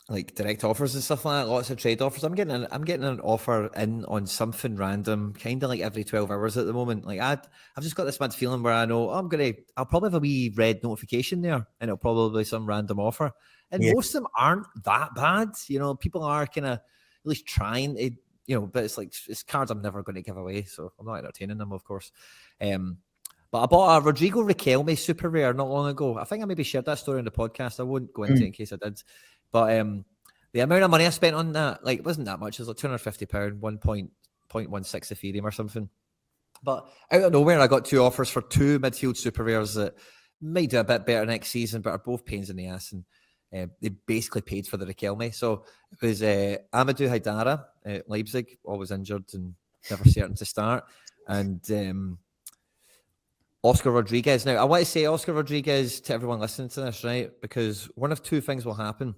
like direct offers and stuff like that, lots of trade offers. I'm getting an offer in on something random, kind of like every 12 hours at the moment. Like I've just got this mad feeling where I know I'll probably have a wee red notification there, and it'll probably be some random offer. And most of them aren't that bad. People are kind of at least trying to, but it's cards I'm never going to give away, so I'm not entertaining them, of course. But I bought a Rodrigo Riquelme super rare not long ago. I think I maybe shared that story on the podcast. I won't go into it in case I did. But the amount of money I spent on that, like, it wasn't that much. It was like £250, 1.16 Ethereum or something. But out of nowhere, I got 2 offers for 2 midfield super rares that might do a bit better next season, but are both pains in the ass. And they basically paid for the Riquelme. So it was Amadou Haidara at Leipzig, always injured and never certain to start. And Oscar Rodriguez. Now, I want to say Oscar Rodriguez to everyone listening to this, right? Because one of 2 things will happen.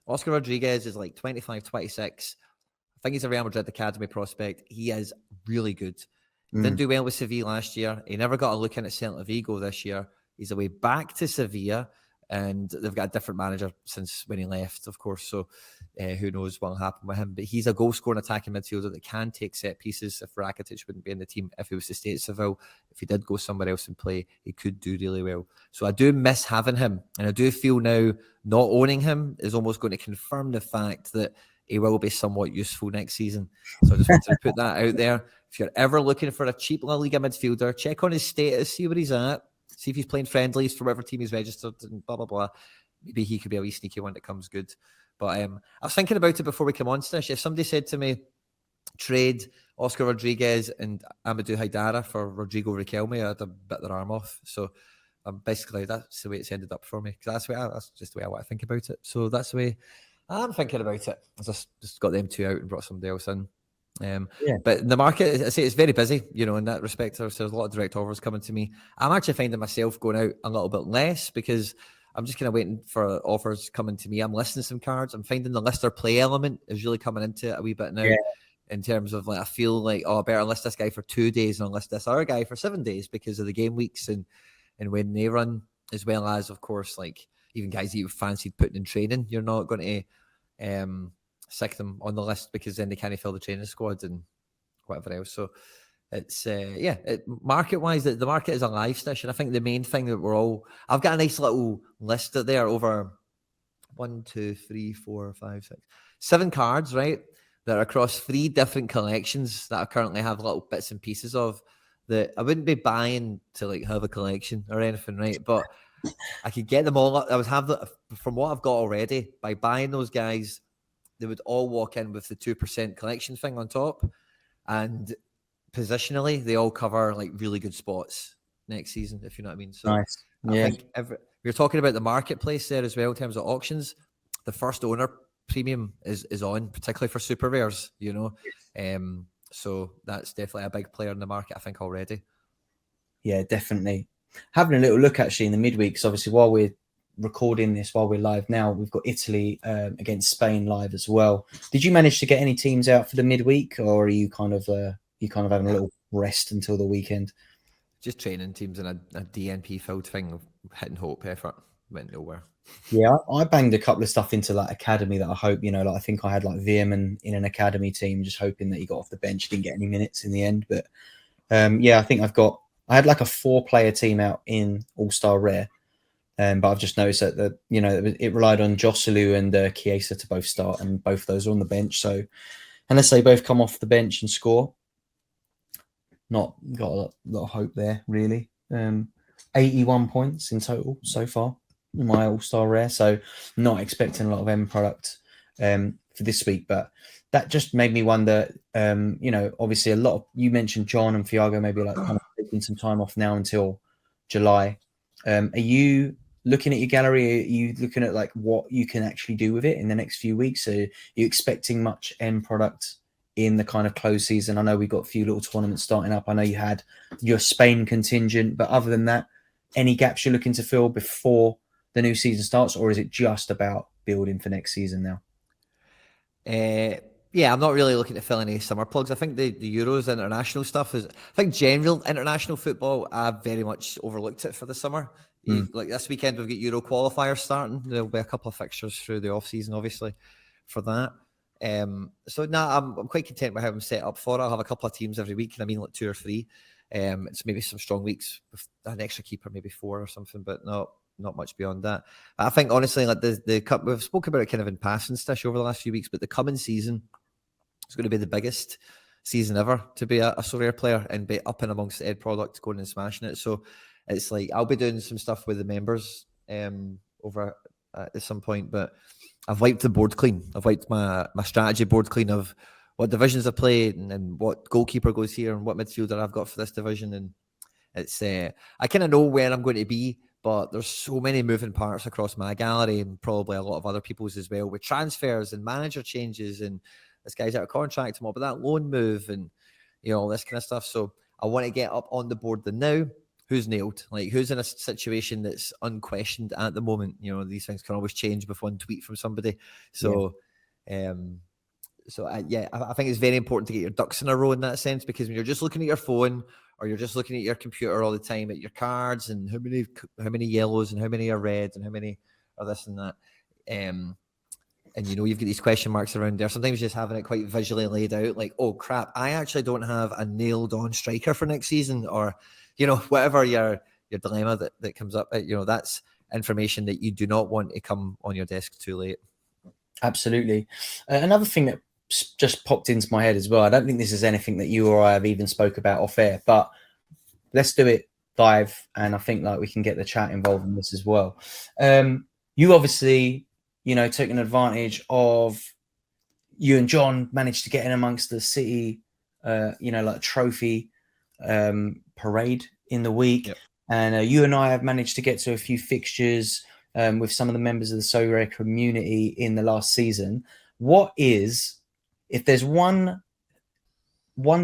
Oscar Rodriguez is like 25, 26. I think he's a Real Madrid Academy prospect. He is really good. Didn't do well with Sevilla last year. He never got a look in at Celta Vigo this year. He's away back to Sevilla, and they've got a different manager since when he left, of course. So who knows what will happen with him. But he's a goal-scoring attacking midfielder that can take set pieces. If Rakitic wouldn't be in the team, if he was to stay at Seville, if he did go somewhere else and play, he could do really well. So I do miss having him. And I do feel now not owning him is almost going to confirm the fact that he will be somewhat useful next season. So I just wanted to put that out there. If you're ever looking for a cheap La Liga midfielder, check on his status, see where he's at, see if he's playing friendlies for whatever team he's registered and blah, blah, blah. Maybe he could be a wee sneaky one that comes good. But I was thinking about it before we came on, Stish. If somebody said to me, trade Oscar Rodriguez and Amadou Haidara for Rodrigo Riquelme, I'd have bit their arm off. So basically, that's the way it's ended up for me. Because that's just the way I want to think about it. So that's the way I'm thinking about it. I just got them 2 out and brought somebody else in. But in the market, I say it's very busy, in that respect. There's a lot of direct offers coming to me. I'm actually finding myself going out a little bit less because I'm just kind of waiting for offers coming to me. I'm listing some cards. I'm finding the lister play element is really coming into it a wee bit now in terms of like, I feel like, I better list this guy for 2 days and I'll list this other guy for 7 days because of the game weeks and when they run, as well as, of course, like even guys that you fancied putting in training, you're not going to stick them on the list because then they can't fill the training squad and whatever else. So it's market-wise, the market is alive, Stish, and I think the main thing that I've got a nice little list there over 1, 2, 3, 4, 5, 6, 7 cards, right, that are across 3 different collections that I currently have little bits and pieces of that I wouldn't be buying to like have a collection or anything, right? But I could get them all up. I would have from what I've got already by buying those guys. They would all walk in with the 2% collection thing on top, and positionally, they all cover like really good spots next season, if you know what I mean. So nice. Yeah. I think we're talking about the marketplace there as well in terms of auctions. The first owner premium is on, particularly for super rares, So that's definitely a big player in the market, I think, already. Yeah, definitely. Having a little look actually in the midweek, because obviously while we're recording this, while we're live now, we've got Italy against Spain live as well. Did you manage to get any teams out for the midweek, or are you kind of having a little rest until the weekend? Just training teams in a DNP filled thing of hitting hope effort. Went nowhere. Yeah, I banged a couple of stuff into like academy that I hope, like I think I had like Veerman in an academy team, just hoping that he got off the bench, didn't get any minutes in the end. But yeah, I think I had like a 4-player team out in All-Star Rare. But I've just noticed that it relied on Joselu and Chiesa to both start, and both of those are on the bench. So unless they both come off the bench and score, not got a lot of hope there really. 81 points in total so far in my All-Star Rare, so not expecting a lot of end product for this week. But that just made me wonder. Obviously a lot of, you mentioned John and Fiago maybe like kind of taking some time off now until July. Are you looking at your gallery? Are you looking at like what you can actually do with it in the next few weeks? Are you expecting much end product in the kind of close season? I know we've got a few little tournaments starting up. I know you had your Spain contingent, but other than that, any gaps you're looking to fill before the new season starts, or is it just about building for next season now? Yeah, I'm not really looking to fill any summer plugs. I think the Euros international stuff is, I think general international football, I've very much overlooked it for the summer. Like this weekend, we've got Euro qualifiers starting. There'll be a couple of fixtures through the off season, obviously, for that. So I'm quite content with how I'm set up for it. I'll have a couple of teams every week, and I mean like 2 or 3. It's maybe some strong weeks with an extra keeper, maybe 4 or something, but not much beyond that. I think honestly, like the cup, we've spoken about it kind of in passing, Stish, over the last few weeks, but the coming season is going to be the biggest season ever to be a Sorare player and be up and amongst the End Product, going and smashing it. So it's like I'll be doing some stuff with the members over at some point, but I've wiped the board clean. I've wiped my strategy board clean of what divisions I play and what goalkeeper goes here and what midfielder I've got for this division. And it's I kind of know where I'm going to be, but there's so many moving parts across my gallery and probably a lot of other people's as well, with transfers and manager changes and this guy's out of contract and what about that loan move and all this kind of stuff. So I want to get up on the board now. Who's nailed? Like who's in a situation that's unquestioned at the moment? These things can always change with one tweet from somebody. So I think it's very important to get your ducks in a row in that sense, because when you're just looking at your phone or you're just looking at your computer all the time at your cards and how many yellows and how many are red and how many are this and that, and you've got these question marks around there. Sometimes just having it quite visually laid out, like, oh crap, I actually don't have a nailed on striker for next season, or whatever your dilemma that comes up, that's information that you do not want to come on your desk too late. Absolutely. Another thing that just popped into my head as well, I don't think this is anything that you or I have even spoke about off air, but let's do it live, and I think like we can get the chat involved in this as well. You obviously taking advantage of, you and John managed to get in amongst the city like trophy parade in the week. Yep. And you and I have managed to get to a few fixtures with some of the members of the Sorare community in the last season. What is, if there's one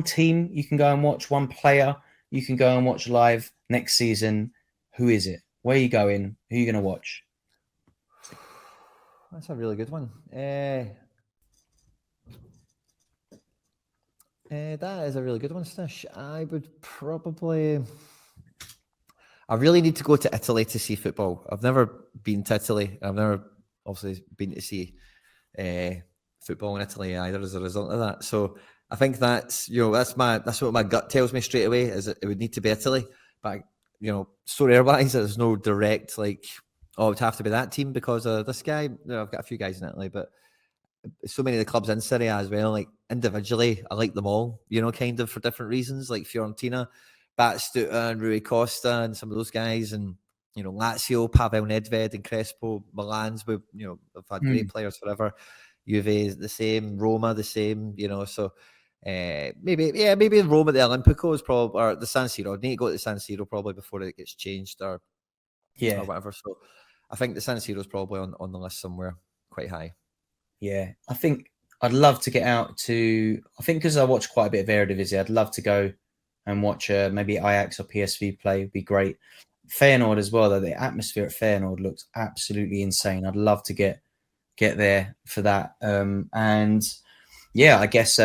team you can go and watch, one player you can go and watch live next season, who is it? Where are you going? Who are you going to watch? That's a really good one. That is a really good one, Stish. I really need to go to Italy to see football. I've never been to Italy. I've never obviously been to see football in Italy either as a result of that. So I think that's what my gut tells me straight away, is that it would need to be Italy. But Sorare wise, there's no direct it would have to be that team because of this guy. I've got a few guys in Italy, but so many of the clubs in Serie A as well. Like individually, I like them all, kind of for different reasons. Like Fiorentina, Batistuta and Rui Costa and some of those guys, and Lazio, Pavel Nedved and Crespo, Milan's with have had great players forever. Juve the same, Roma the same. So maybe Rome at the Olimpico is probably, or the San Siro. I need to go to the San Siro probably before it gets changed or whatever. So I think the San Siro is probably on the list somewhere quite high. Yeah, I think I'd love to get out to. I think because I watch quite a bit of Eredivisie, I'd love to go and watch maybe Ajax or PSV play. Would be great. Feyenoord as well, though. The atmosphere at Feyenoord looks absolutely insane. I'd love to get there for that. And yeah, I guess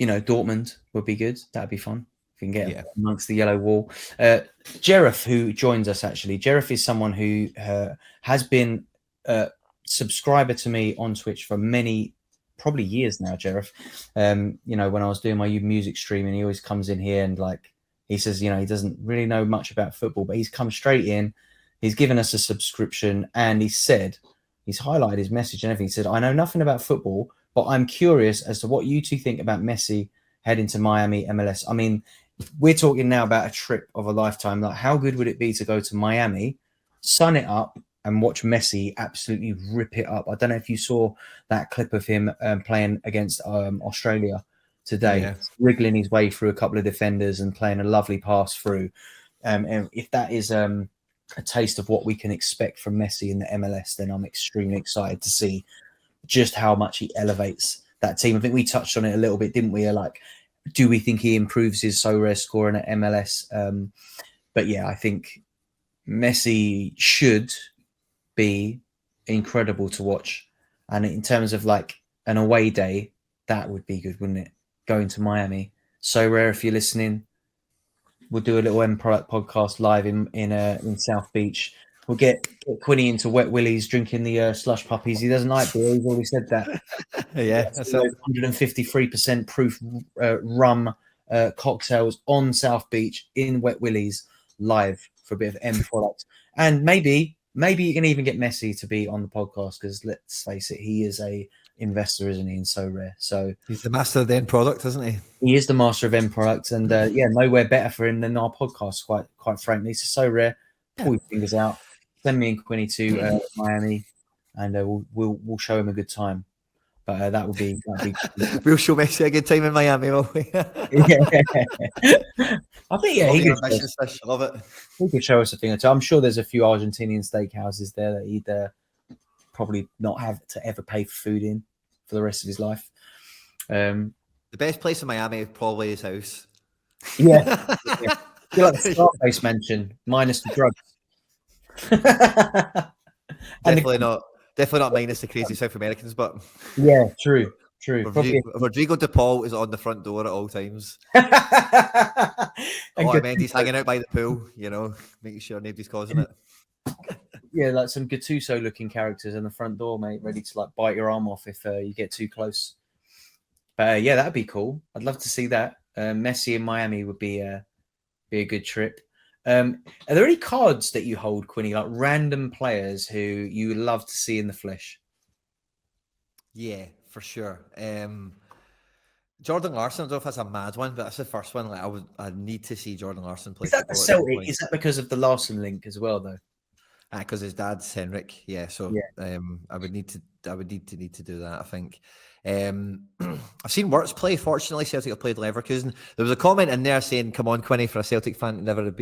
Dortmund would be good. That'd be fun. If we can get amongst the yellow wall. Jerif, who joins us actually. Jerif is someone who has been a subscriber to me on Twitch for many, probably years now, Jerif. When I was doing my music streaming, he always comes in here and he says, he doesn't really know much about football, but he's come straight in. He's given us a subscription and he's highlighted his message and everything. He said, I know nothing about football, but I'm curious as to what you two think about Messi heading to Miami MLS. I mean, we're talking now about a trip of a lifetime. Like, how good would it be to go to Miami, sun it up, and watch Messi absolutely rip it up? I don't know if you saw that clip of him playing against Australia today, wriggling his way through a couple of defenders and playing a lovely pass through. And if that is a taste of what we can expect from Messi in the MLS, then I'm extremely excited to see just how much he elevates that team. I think we touched on it a little bit, didn't we? Do we think he improves his Sorare scoring at MLS? But yeah, I think Messi should be incredible to watch. And in terms of an away day, that would be good, wouldn't it? Going to Miami. Sorare, if you're listening, we'll do a little End Product podcast live in South Beach. We'll get Quinny into Wet Willies, drinking the slush puppies. He doesn't like beer. He's already said that. That's 153% proof rum cocktails on South Beach in Wet Willies live for a bit of End Product. And maybe you can even get Messi to be on the podcast because let's face it, he is a investor, isn't he? And so rare. So he's the master of the End Product, isn't he? He is the master of End Product, and nowhere better for him than our podcast. Quite frankly, so rare. Pull your fingers out. Send me and Quinny to Miami, and we'll show him a good time. But that would be we'll show Messi a good time in Miami, will we? I think he could. Love it. He could show us a thing or two. I'm sure there's a few Argentinian steakhouses there that he'd probably not have to ever pay for food in for the rest of his life. The best place in Miami is probably his house. Yeah. You're like the Scarface mansion, minus the drugs. Definitely not minus the crazy South Americans, but yeah, true. Rodrigo De Paul is on the front door at all times. Mendy's hanging out by the pool, making sure nobody's causing it. Yeah, like some Gattuso looking characters in the front door, mate, ready to bite your arm off if you get too close. But that'd be cool. I'd love to see that. Messi in Miami would be a good trip. Are there any cards that you hold, Quinny, like random players who you would love to see in the flesh? Yeah, for sure. Jordan Larson, I don't know if that's a mad one, but that's the first one. I need to see Jordan Larson play. Is that the Celtic? Is that because of the Larson link as well, though? Because his dad's Henrik. Yeah, so I would need to do that, I think. I've seen Wirtz play. Fortunately, Celtic have played Leverkusen. There was a comment in there saying, "Come on, Quinny, for a Celtic fan to never have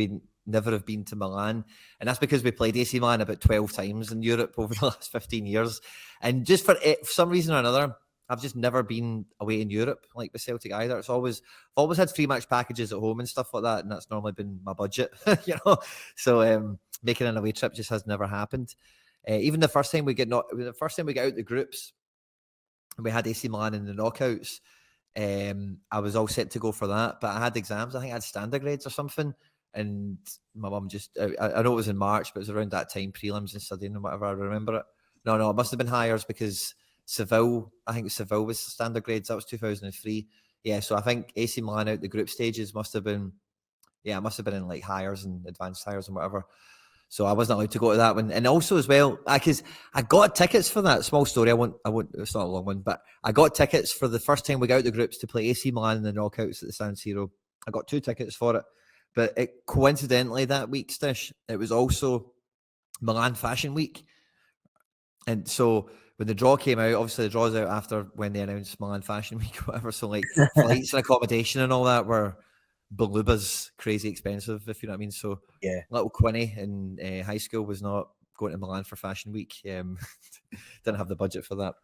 been to Milan," and that's because we played AC Milan about 12 times in Europe over the last 15 years. And just for some reason or another, I've just never been away in Europe like with Celtic either. I've always had free match packages at home and stuff like that, and that's normally been my budget, So making an away trip just has never happened. Even the first time we get out the groups, we had AC Milan in the knockouts. I was all set to go for that, but I had exams. I think I had standard grades or something, and my mum I know it was in March, but it was around that time, prelims and studying and whatever. I remember it. No, it must have been hires because Seville was standard grades. That was 2003. Yeah, so I think AC Milan out the group stages must have been in like hires and advanced hires and whatever. So I wasn't allowed to go to that one. And also as well, because I got tickets for that. Small story, I won't, it's not a long one, but I got tickets for the first time we got out the groups to play AC Milan in the knockouts at the San Siro. I got 2 tickets for it. But coincidentally that week, Stish, it was also Milan Fashion Week. And so when the draw came out, obviously the draw's out after when they announced Milan Fashion Week or whatever. So flights and accommodation and all that were Balubas crazy expensive, if you know what I mean. So little Quinny in high school was not going to Milan for Fashion Week. Didn't have the budget for that.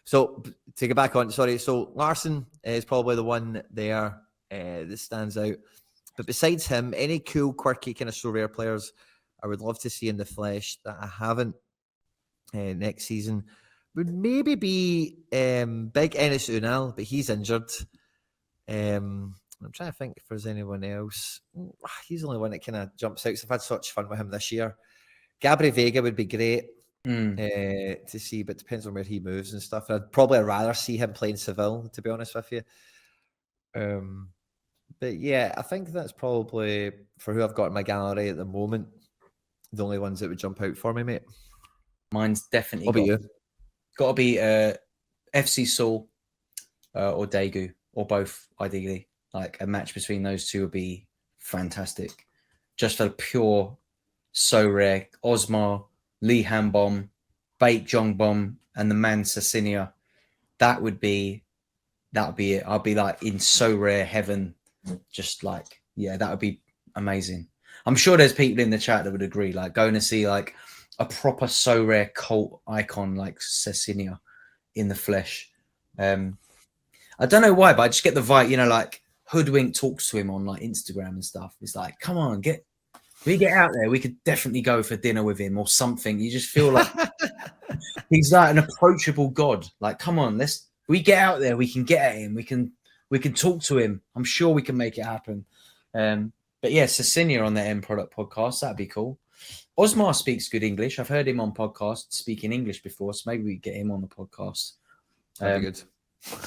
So to get back on, sorry. So Larson is probably the one there that stands out. But besides him, any cool, quirky kind of Sorare players I would love to see in the flesh that I haven't next season would maybe be Big Enes Unal, but he's injured. I'm trying to think if there's anyone else. He's the only one that kind of jumps out. So I've had such fun with him this year. Gabri Vega would be great to see, but depends on where he moves and stuff. I'd probably rather see him playing Seville, to be honest with you. But yeah, I think that's probably, for who I've got in my gallery at the moment, the only ones that would jump out for me, mate. Mine's definitely got to be FC Seoul or Daegu, or both, ideally. Like a match between those two would be fantastic. Just for pure Sorare, Osmar, Lee Hanbom, Baek Jongbom, and the man Cecilia. That would be it. I'd be like in Sorare heaven. Just like, yeah, that would be amazing. I'm sure there's people in the chat that would agree, like going to see like a proper Sorare cult icon like Cecilia in the flesh. I don't know why, but I just get the vibe, you know, like Hoodwink talks to him on like Instagram and stuff. It's like, come on, we get out there, we could definitely go for dinner with him or something. You just feel like he's like an approachable god. Like, come on, we get out there, we can get at him, we can talk to him. I'm sure we can make it happen. But yeah, Cecilia on the End Product podcast, that'd be cool. Osmar speaks good English. I've heard him on podcasts speaking English before, so maybe we get him on the podcast. That'd be good.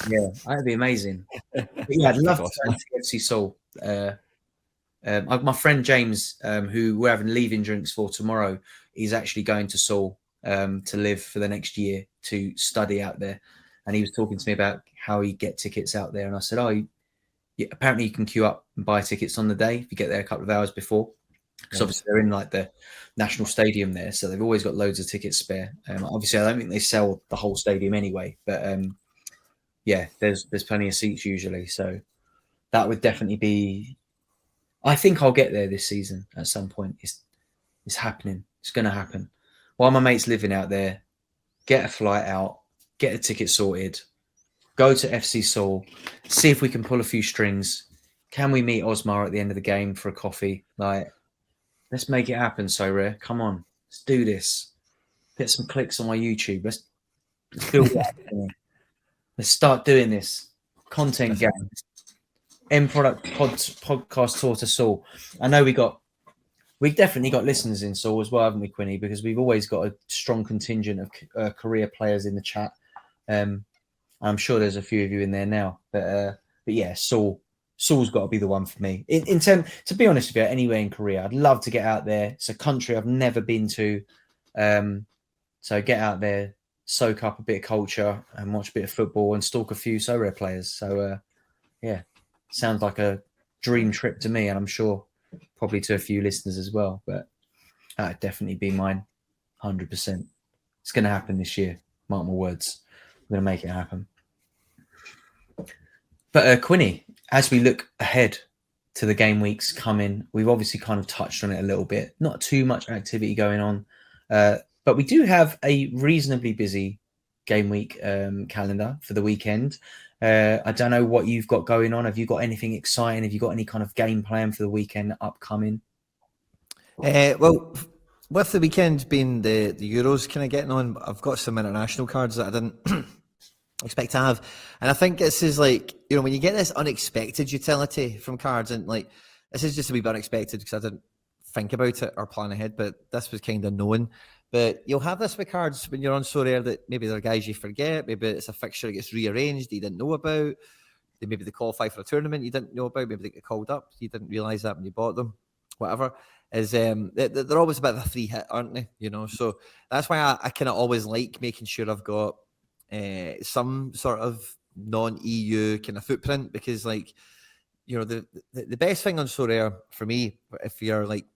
Yeah, that'd be amazing. But yeah, I'd love to go to FC Seoul. My friend James, who we're having leaving drinks for tomorrow, he's actually going to Seoul to live for the next year to study out there. And he was talking to me about how he get tickets out there. And I said, apparently you can queue up and buy tickets on the day if you get there a couple of hours before. Because obviously they're in like the national stadium there. So they've always got loads of tickets spare. Obviously, I don't think they sell the whole stadium anyway. But yeah, there's plenty of seats usually. So that would definitely be... I think I'll get there this season at some point. It's happening. It's going to happen. While my mate's living out there, get a flight out, get a ticket sorted, go to FC Seoul, see if we can pull a few strings. Can we meet Osmar at the end of the game for a coffee? Like, let's make it happen, Sorare. Come on. Let's do this. Get some clicks on my YouTube. Let's build it up. Let's start doing this. Content game. End Product podcast tour to Seoul. I know we've definitely got listeners in Seoul as well, haven't we, Quinny? Because we've always got a strong contingent of career players in the chat. I'm sure there's a few of you in there now. But yeah, Seoul's got to be the one for me. To be honest with you, anywhere in Korea, I'd love to get out there. It's a country I've never been to. So get out there, soak up a bit of culture and watch a bit of football and stalk a few Sorare players. So yeah. Sounds like a dream trip to me, and I'm sure probably to a few listeners as well. But that would definitely be mine, 100%. It's going to happen this year. Mark my words. We're going to make it happen. But Quinny, as we look ahead to the game weeks coming, we've obviously kind of touched on it a little bit. Not too much activity going on, but we do have a reasonably busy game week calendar for the weekend. I don't know what you've got going on. Have you got anything exciting? Have you got any kind of game plan for the weekend upcoming? Well, with the weekend being the Euros kind of getting on, I've got some international cards that I didn't expect to have. And I think this is like, you know, when you get this unexpected utility from cards, and like, this is just a wee bit unexpected because I didn't think about it or plan ahead, but this was kind of known. But you'll have this with cards when you're on Sorare that maybe there are guys you forget, maybe it's a fixture that gets rearranged that you didn't know about, maybe they qualify for a tournament you didn't know about, maybe they get called up, you didn't realise that when you bought them, whatever. Is they're always a bit of a free hit, aren't they? You know, so that's why I kind of always like making sure I've got some sort of non-EU kind of footprint, because like, you know, the best thing on Sorare for me, if you're like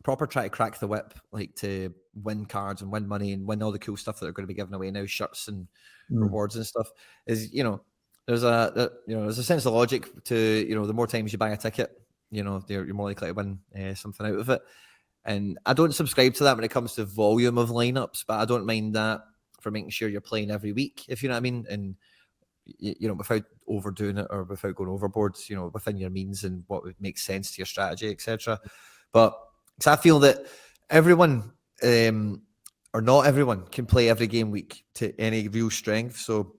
proper try to crack the whip, like to win cards and win money and win all the cool stuff that are going to be given away now, shirts and rewards and stuff, is, you know, there's a sense of logic to, you know, the more times you buy a ticket, you know, you're more likely to win something out of it. And I don't subscribe to that when it comes to volume of lineups, but I don't mind that for making sure you're playing every week, if you know what I mean. And you know, without overdoing it or without going overboard, you know, within your means and what would make sense to your strategy, etc. But I feel that everyone, or not everyone, can play every game week to any real strength. So,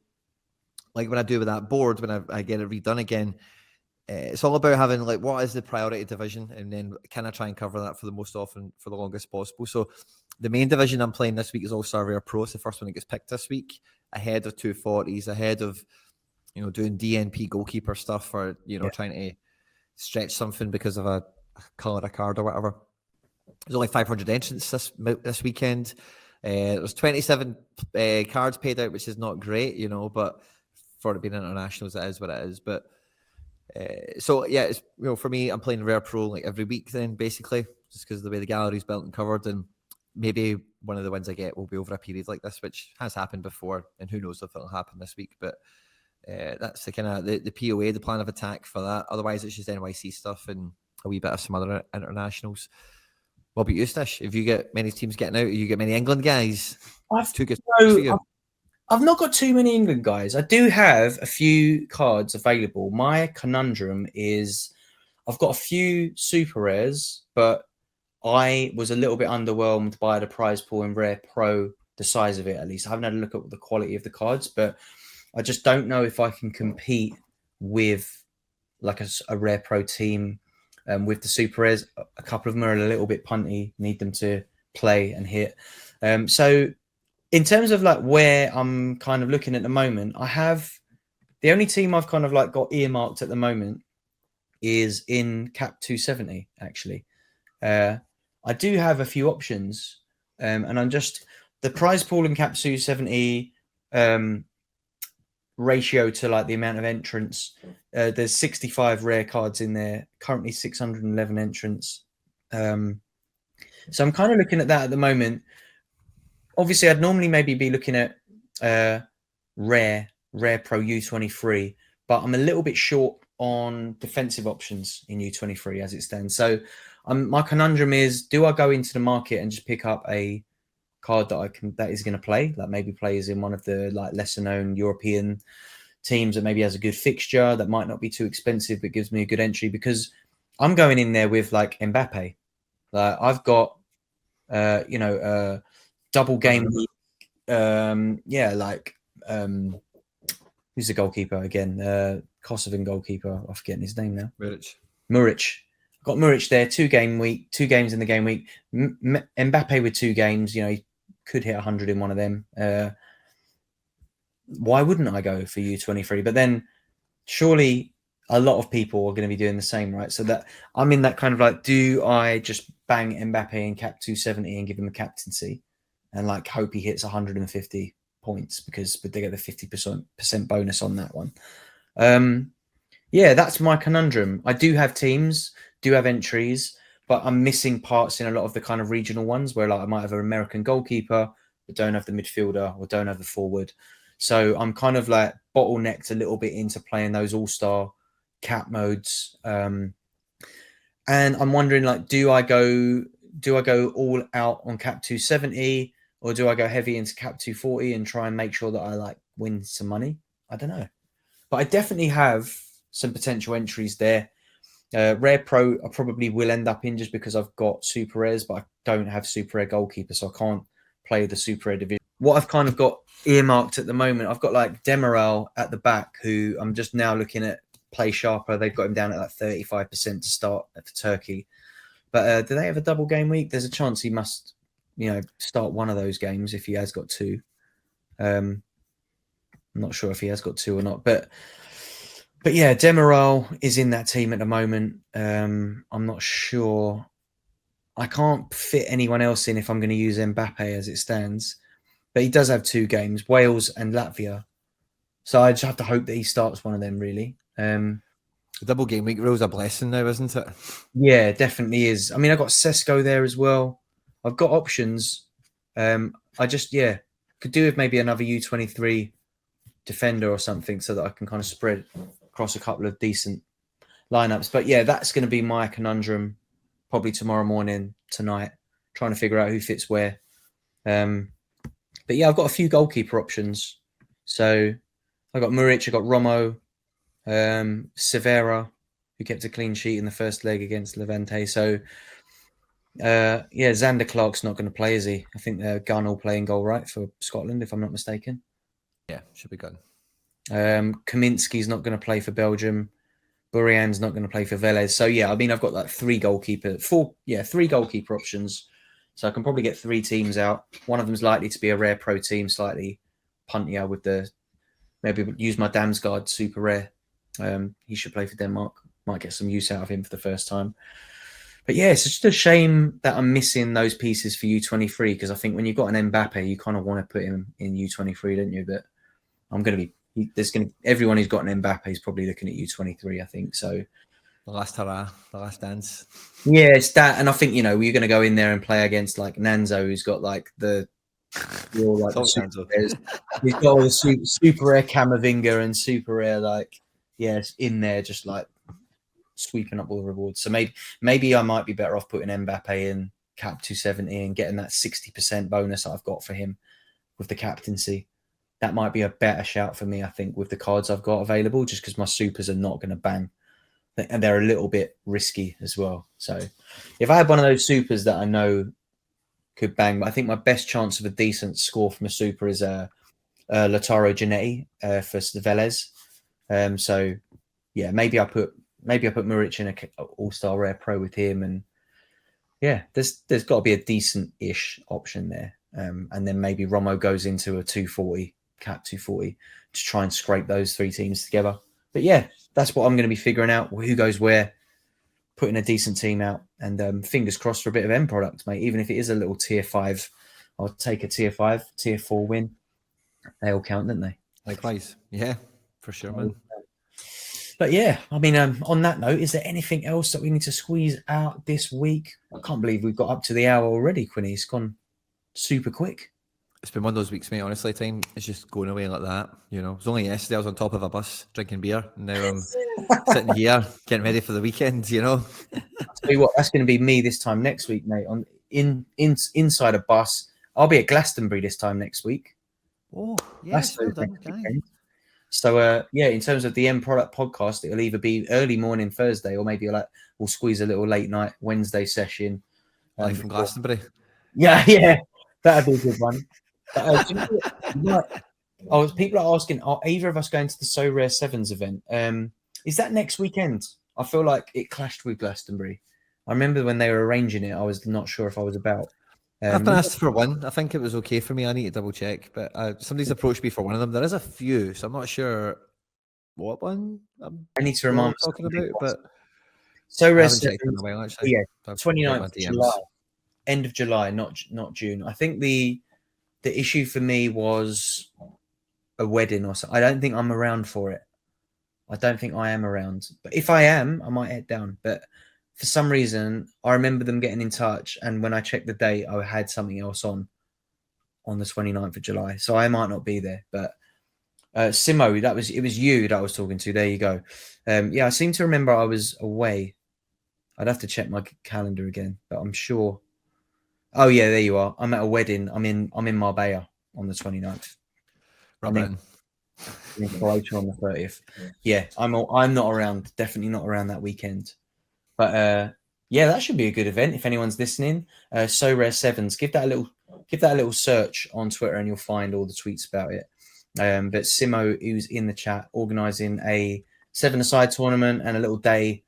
like when I do with that board, when I get it redone again, it's all about having like what is the priority division, and then can I try and cover that for the most often for the longest possible. So the main division I'm playing this week is all Sorare Pro. It's the first one that gets picked this week, ahead of 240s, ahead of, you know, doing DNP goalkeeper stuff, or, you know, trying to stretch something because of a colour a card or whatever. There's only 500 entrants this weekend. There's 27 cards paid out, which is not great, you know, but for it being internationals, it is what it is. But so yeah, it's, you know, for me, I'm playing Rare Pro like every week then, basically, just because of the way the gallery's built and covered. And maybe one of the wins I get will be over a period like this, which has happened before, and who knows if it'll happen this week. But that's the kind of the POA, the plan of attack for that. Otherwise, it's just NYC stuff and a wee bit of some other internationals. What about you, Stish? If you get many teams getting out, you get many England guys. I've not got too many England guys. I do have a few cards available. My conundrum is I've got a few super rares, but I was a little bit underwhelmed by the prize pool in Rare Pro, the size of it at least. I haven't had a look at the quality of the cards, but I just don't know if I can compete with like a Rare Pro team with the super rares. A couple of them are a little bit punty, need them to play and hit. So in terms of like where I'm kind of looking at the moment, I have the only team I've kind of like got earmarked at the moment is in Cap 270, actually. I do have a few options, and I'm just the prize pool in Cap 270 ratio to like the amount of entrants. There's 65 rare cards in there, currently 611 entrants. So I'm kind of looking at that at the moment. Obviously, I'd normally maybe be looking at Rare Pro U23, but I'm a little bit short on defensive options in U23 as it stands. So my conundrum is, do I go into the market and just pick up a card that is going to play, like maybe plays in one of the like lesser known European teams that maybe has a good fixture that might not be too expensive but gives me a good entry, because I'm going in there with like Mbappe. I've got double game week. Who's the goalkeeper again? Kosovan goalkeeper. I'm forgetting his name now. Muric. Got Muric there. 2 games in the game week. Mbappe with 2 games. You know, he could hit 100 in one of them. Why wouldn't I go for U23? But then surely a lot of people are going to be doing the same, right? So that I'm in that kind of like, do I just bang Mbappe in Cap 270 and give him a captaincy and like hope he hits 150 points because they get the 50% bonus on that one? Yeah, that's my conundrum. I do have teams, do have entries, but I'm missing parts in a lot of the kind of regional ones where like I might have an American goalkeeper but don't have the midfielder or don't have the forward. So I'm kind of like bottlenecked a little bit into playing those all-star cap modes. And I'm wondering, like, do I go all out on Cap 270 or do I go heavy into Cap 240 and try and make sure that I like win some money? I don't know. But I definitely have some potential entries there. Rare Pro I probably will end up in just because I've got super rares, but I don't have super rare goalkeeper, so I can't play the super rare division. What I've kind of got earmarked at the moment, I've got like Demiral at the back, who I'm just now looking at play sharper. They've got him down at like 35% to start for Turkey. But do they have a double game week? There's a chance he must, start one of those games if he has got 2. I'm not sure if he has got 2 or not, but yeah, Demiral is in that team at the moment. I'm not sure. I can't fit anyone else in if I'm going to use Mbappe as it stands. But he does have 2 games, Wales and Latvia. So I just have to hope that he starts one of them, really. The double game week rule's a blessing now, isn't it? Yeah, definitely is. I mean, I've got Sesko there as well. I've got options. I just, could do with maybe another U23 defender or something so that I can kind of spread across a couple of decent lineups. But yeah, that's going to be my conundrum probably tomorrow morning, tonight, trying to figure out who fits where. But yeah, I've got a few goalkeeper options. So I got Muric, I got Romo, Severa, who kept a clean sheet in the first leg against Levante. So yeah, Xander Clark's not going to play, is he? I think Gunn will play in goal, right, for Scotland, if I'm not mistaken. Yeah, should be good. Kaminski's not going to play for Belgium. Burian's not going to play for Velez. So yeah, I mean, I've got like three goalkeeper options. So I can probably get 3 teams out. One of them's likely to be a rare pro team, slightly puntier with the maybe use my Damsgaard super rare. He should play for Denmark. Might get some use out of him for the first time. But yeah, it's just a shame that I'm missing those pieces for U23 because I think when you've got an Mbappe, you kind of want to put him in U23, don't you? But I'm going to be everyone who's got an Mbappe is probably looking at U23, I think. So the last hurrah, the last dance. Yeah, it's that, and I think we're going to go in there and play against like Nanzo, who's got like the he's got all the super rare Camavinga and super rare in there just like sweeping up all the rewards. So maybe I might be better off putting Mbappe in cap 270 and getting that 60% bonus I've got for him with the captaincy. That might be a better shout for me, I think, with the cards I've got available, just because my supers are not going to bang. And they're a little bit risky as well. So if I had one of those supers that I know could bang, but I think my best chance of a decent score from a super is Lautaro Giannetti for Velez. So yeah, maybe I put Muric in an all-star rare pro with him, and yeah, there's got to be a decent-ish option there. And then maybe Romo goes into a 240 cap 240 to try and scrape those 3 teams together. But yeah, that's what I'm going to be figuring out. Who goes where, putting a decent team out, and fingers crossed for a bit of end product, mate. Even if it is a little tier 5, I'll take a tier 5, tier 4 win. They all count, don't they? Likewise, yeah, for sure, man. But yeah, I mean, on that note, is there anything else that we need to squeeze out this week? I can't believe we've got up to the hour already, Quinny. It's gone super quick. It's been one of those weeks, mate. Honestly, time is just going away like that. You know, it was only yesterday I was on top of a bus drinking beer, and now I'm sitting here getting ready for the weekend. You know, I'll tell you what, that's going to be me this time next week, mate. Inside a bus. I'll be at Glastonbury this time next week. Oh, yes, well done, So yeah, in terms of the End Product podcast, it'll either be early morning Thursday or maybe we'll squeeze a little late night Wednesday session. Live from Glastonbury. Yeah, that'd be a good one. But, people are asking, are either of us going to the Sorare Sevens event? Is that next weekend? I feel like it clashed with Glastonbury. I remember when they were arranging it, I was not sure if I was about. I've been asked for one. I think it was okay for me. I need to double check, but somebody's approached me for one of them. There is a few, so I'm not sure what one I need to remind talking about, but Sorare Sevens, checked in a while, actually. Yeah, 29th of July, end of July, not June. I think the issue for me was a wedding or something. I don't think I'm around for it. I don't think I am around. But if I am, I might head down. But for some reason, I remember them getting in touch. And when I checked the date, I had something else on the 29th of July. So I might not be there. But Simo, it was you that I was talking to. There you go. Yeah, I seem to remember I was away. I'd have to check my calendar again, but I'm sure. Oh yeah, there you are. I'm at a wedding. I'm in Marbella on the 29th. In Croatia on the 30th. Yeah, I'm not around. Definitely not around that weekend. But yeah, that should be a good event if anyone's listening. Sorare Sevens, give that a little search on Twitter and you'll find all the tweets about it. But Simo, who's in the chat, organising a 7-a-side tournament and a little day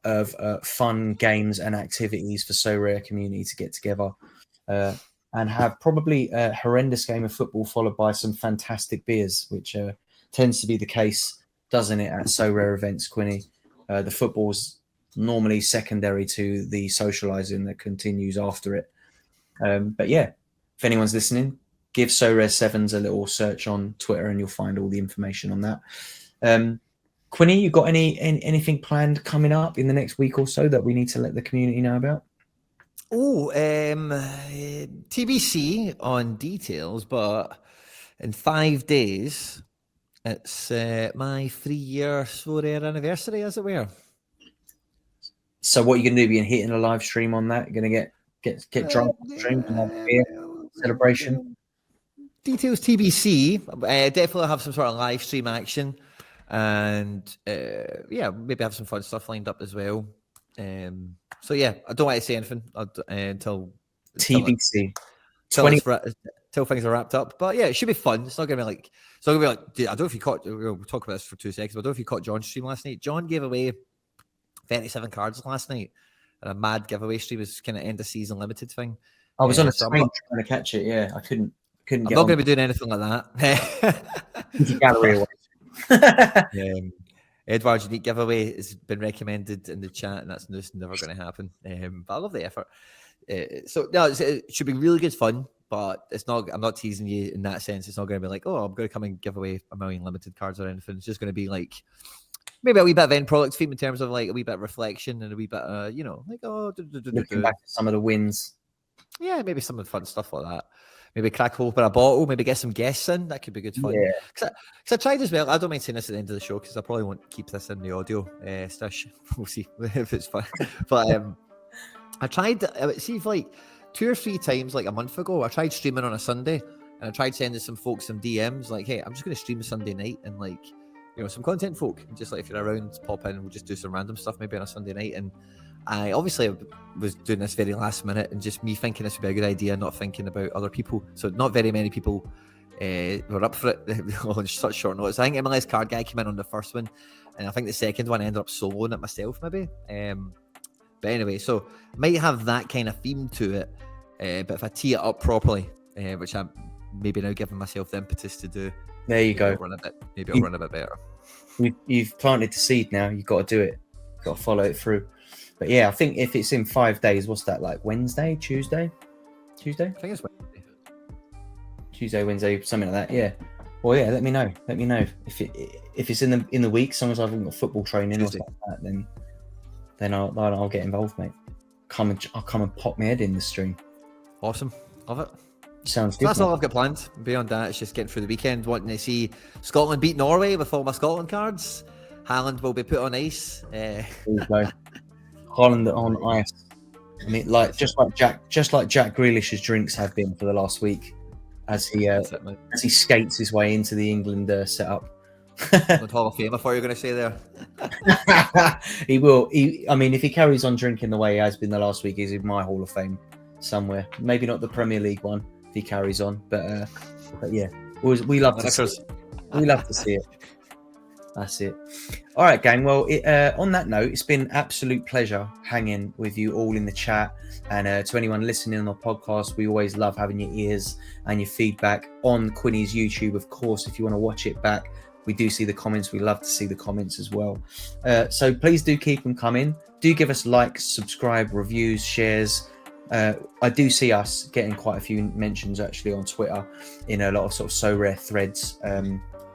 of fun games and activities for Sorare community to get together and have probably a horrendous game of football followed by some fantastic beers, which tends to be the case, doesn't it, at Sorare events, Quinny? The football's normally secondary to the socialising that continues after it. But yeah, if anyone's listening, give Sorare Sevens a little search on Twitter and you'll find all the information on that. Quinny, you got anything planned coming up in the next week or so that we need to let the community know about? Oh, TBC on details, but in 5 days, it's my 3-year Sorare anniversary, as it were. So what are you going to do? Be hitting a live stream on that? You're going to get drunk on stream and have a beer celebration? Details TBC. Definitely have some sort of live stream action, and maybe have some fun stuff lined up as well. So yeah, I don't want to say anything until TBC. Till things are wrapped up. But yeah, it should be fun. It's not gonna be like dude, I don't know if you caught. We'll talk about this for 2 seconds. But I don't know if you caught John's stream last night. John gave away 37 cards last night, and a mad giveaway stream. Was kind of end of season limited thing. I was on a screen trying to catch it. Yeah, I couldn't. I'm not going to be doing anything like that. Gallery away. Edward's unique giveaway has been recommended in the chat, and that's never going to happen. But I love the effort. So no, it should be really good fun, but it's not. I'm not teasing you in that sense. It's not going to be like, oh, I'm going to come and give away 1 million limited cards or anything. It's just going to be like maybe a wee bit of end product theme in terms of like a wee bit of reflection and a wee bit, looking back at some of the wins. Yeah, maybe some of the fun stuff like that. Maybe crack open a bottle, maybe get some guests in. That could be good fun. Yeah. Because I tried as well. I don't mind saying this at the end of the show because I probably won't keep this in the audio stuff. We'll see if it's fun. But I tried, see, like 2 or 3 times, like a month ago, I tried streaming on a Sunday, and I tried sending some folks some DMs like, hey, I'm just going to stream a Sunday night, and like, some content folk, just like if you're around, pop in, we'll just do some random stuff maybe on a Sunday night. And I obviously was doing this very last minute, and just me thinking this would be a good idea, not thinking about other people. So not very many people were up for it on such short notice. I think MLS Card Guy came in on the first one, and I think the second one I ended up soloing it myself maybe. But anyway, so might have that kind of theme to it. But if I tee it up properly, which I'm maybe now giving myself the impetus to do. There you go. Maybe I'll run a bit better. You've planted the seed now. You've got to do it. You've got to follow it through. But yeah, I think if it's in 5 days, what's that, like Wednesday, Tuesday? I think it's Wednesday. Tuesday, Wednesday, something like that. Yeah. Well, yeah. Let me know. If it's in the week, as long as I haven't got football training Tuesday. Or something like that, then I'll get involved, mate. I'll come and pop my head in the stream. Awesome. Love it. Sounds good. So that's all I've got planned. Beyond that, it's just getting through the weekend, wanting to see Scotland beat Norway with all my Scotland cards. Haaland will be put on ice. There you go. Haaland on ice. I mean, just like Jack Grealish's drinks have been for the last week, as he skates his way into the England setup. Hall of Fame, I thought you were going to say there. He will. I mean, if he carries on drinking the way he has been the last week, he's in my Hall of Fame somewhere. Maybe not the Premier League one if he carries on, but yeah, we love to see it. We love to see it. That's it. All right, gang. Well, on that note, it's been an absolute pleasure hanging with you all in the chat. And to anyone listening on the podcast, we always love having your ears and your feedback on Quinny's YouTube. Of course, if you want to watch it back, we do see the comments. We love to see the comments as well. So please do keep them coming. Do give us likes, subscribe, reviews, shares. I do see us getting quite a few mentions actually on Twitter in a lot of sort of Sorare threads.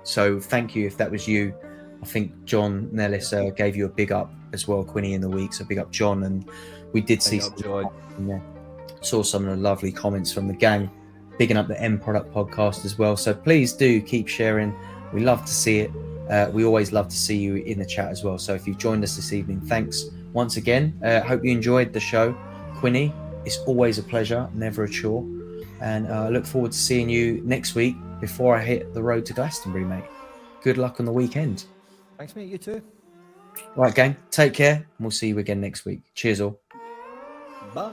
So thank you if that was you. I think John Nellis gave you a big up as well, Quinny, in the week. So big up, John. And we did see saw some of the lovely comments from the gang, bigging up the End Product podcast as well. So please do keep sharing. We love to see it. We always love to see you in the chat as well. So if you've joined us this evening, thanks once again. Hope you enjoyed the show. Quinny, it's always a pleasure, never a chore. And I look forward to seeing you next week before I hit the road to Glastonbury, mate. Good luck on the weekend. Thanks, mate. You too. Right, gang. Take care. And we'll see you again next week. Cheers all. Bye.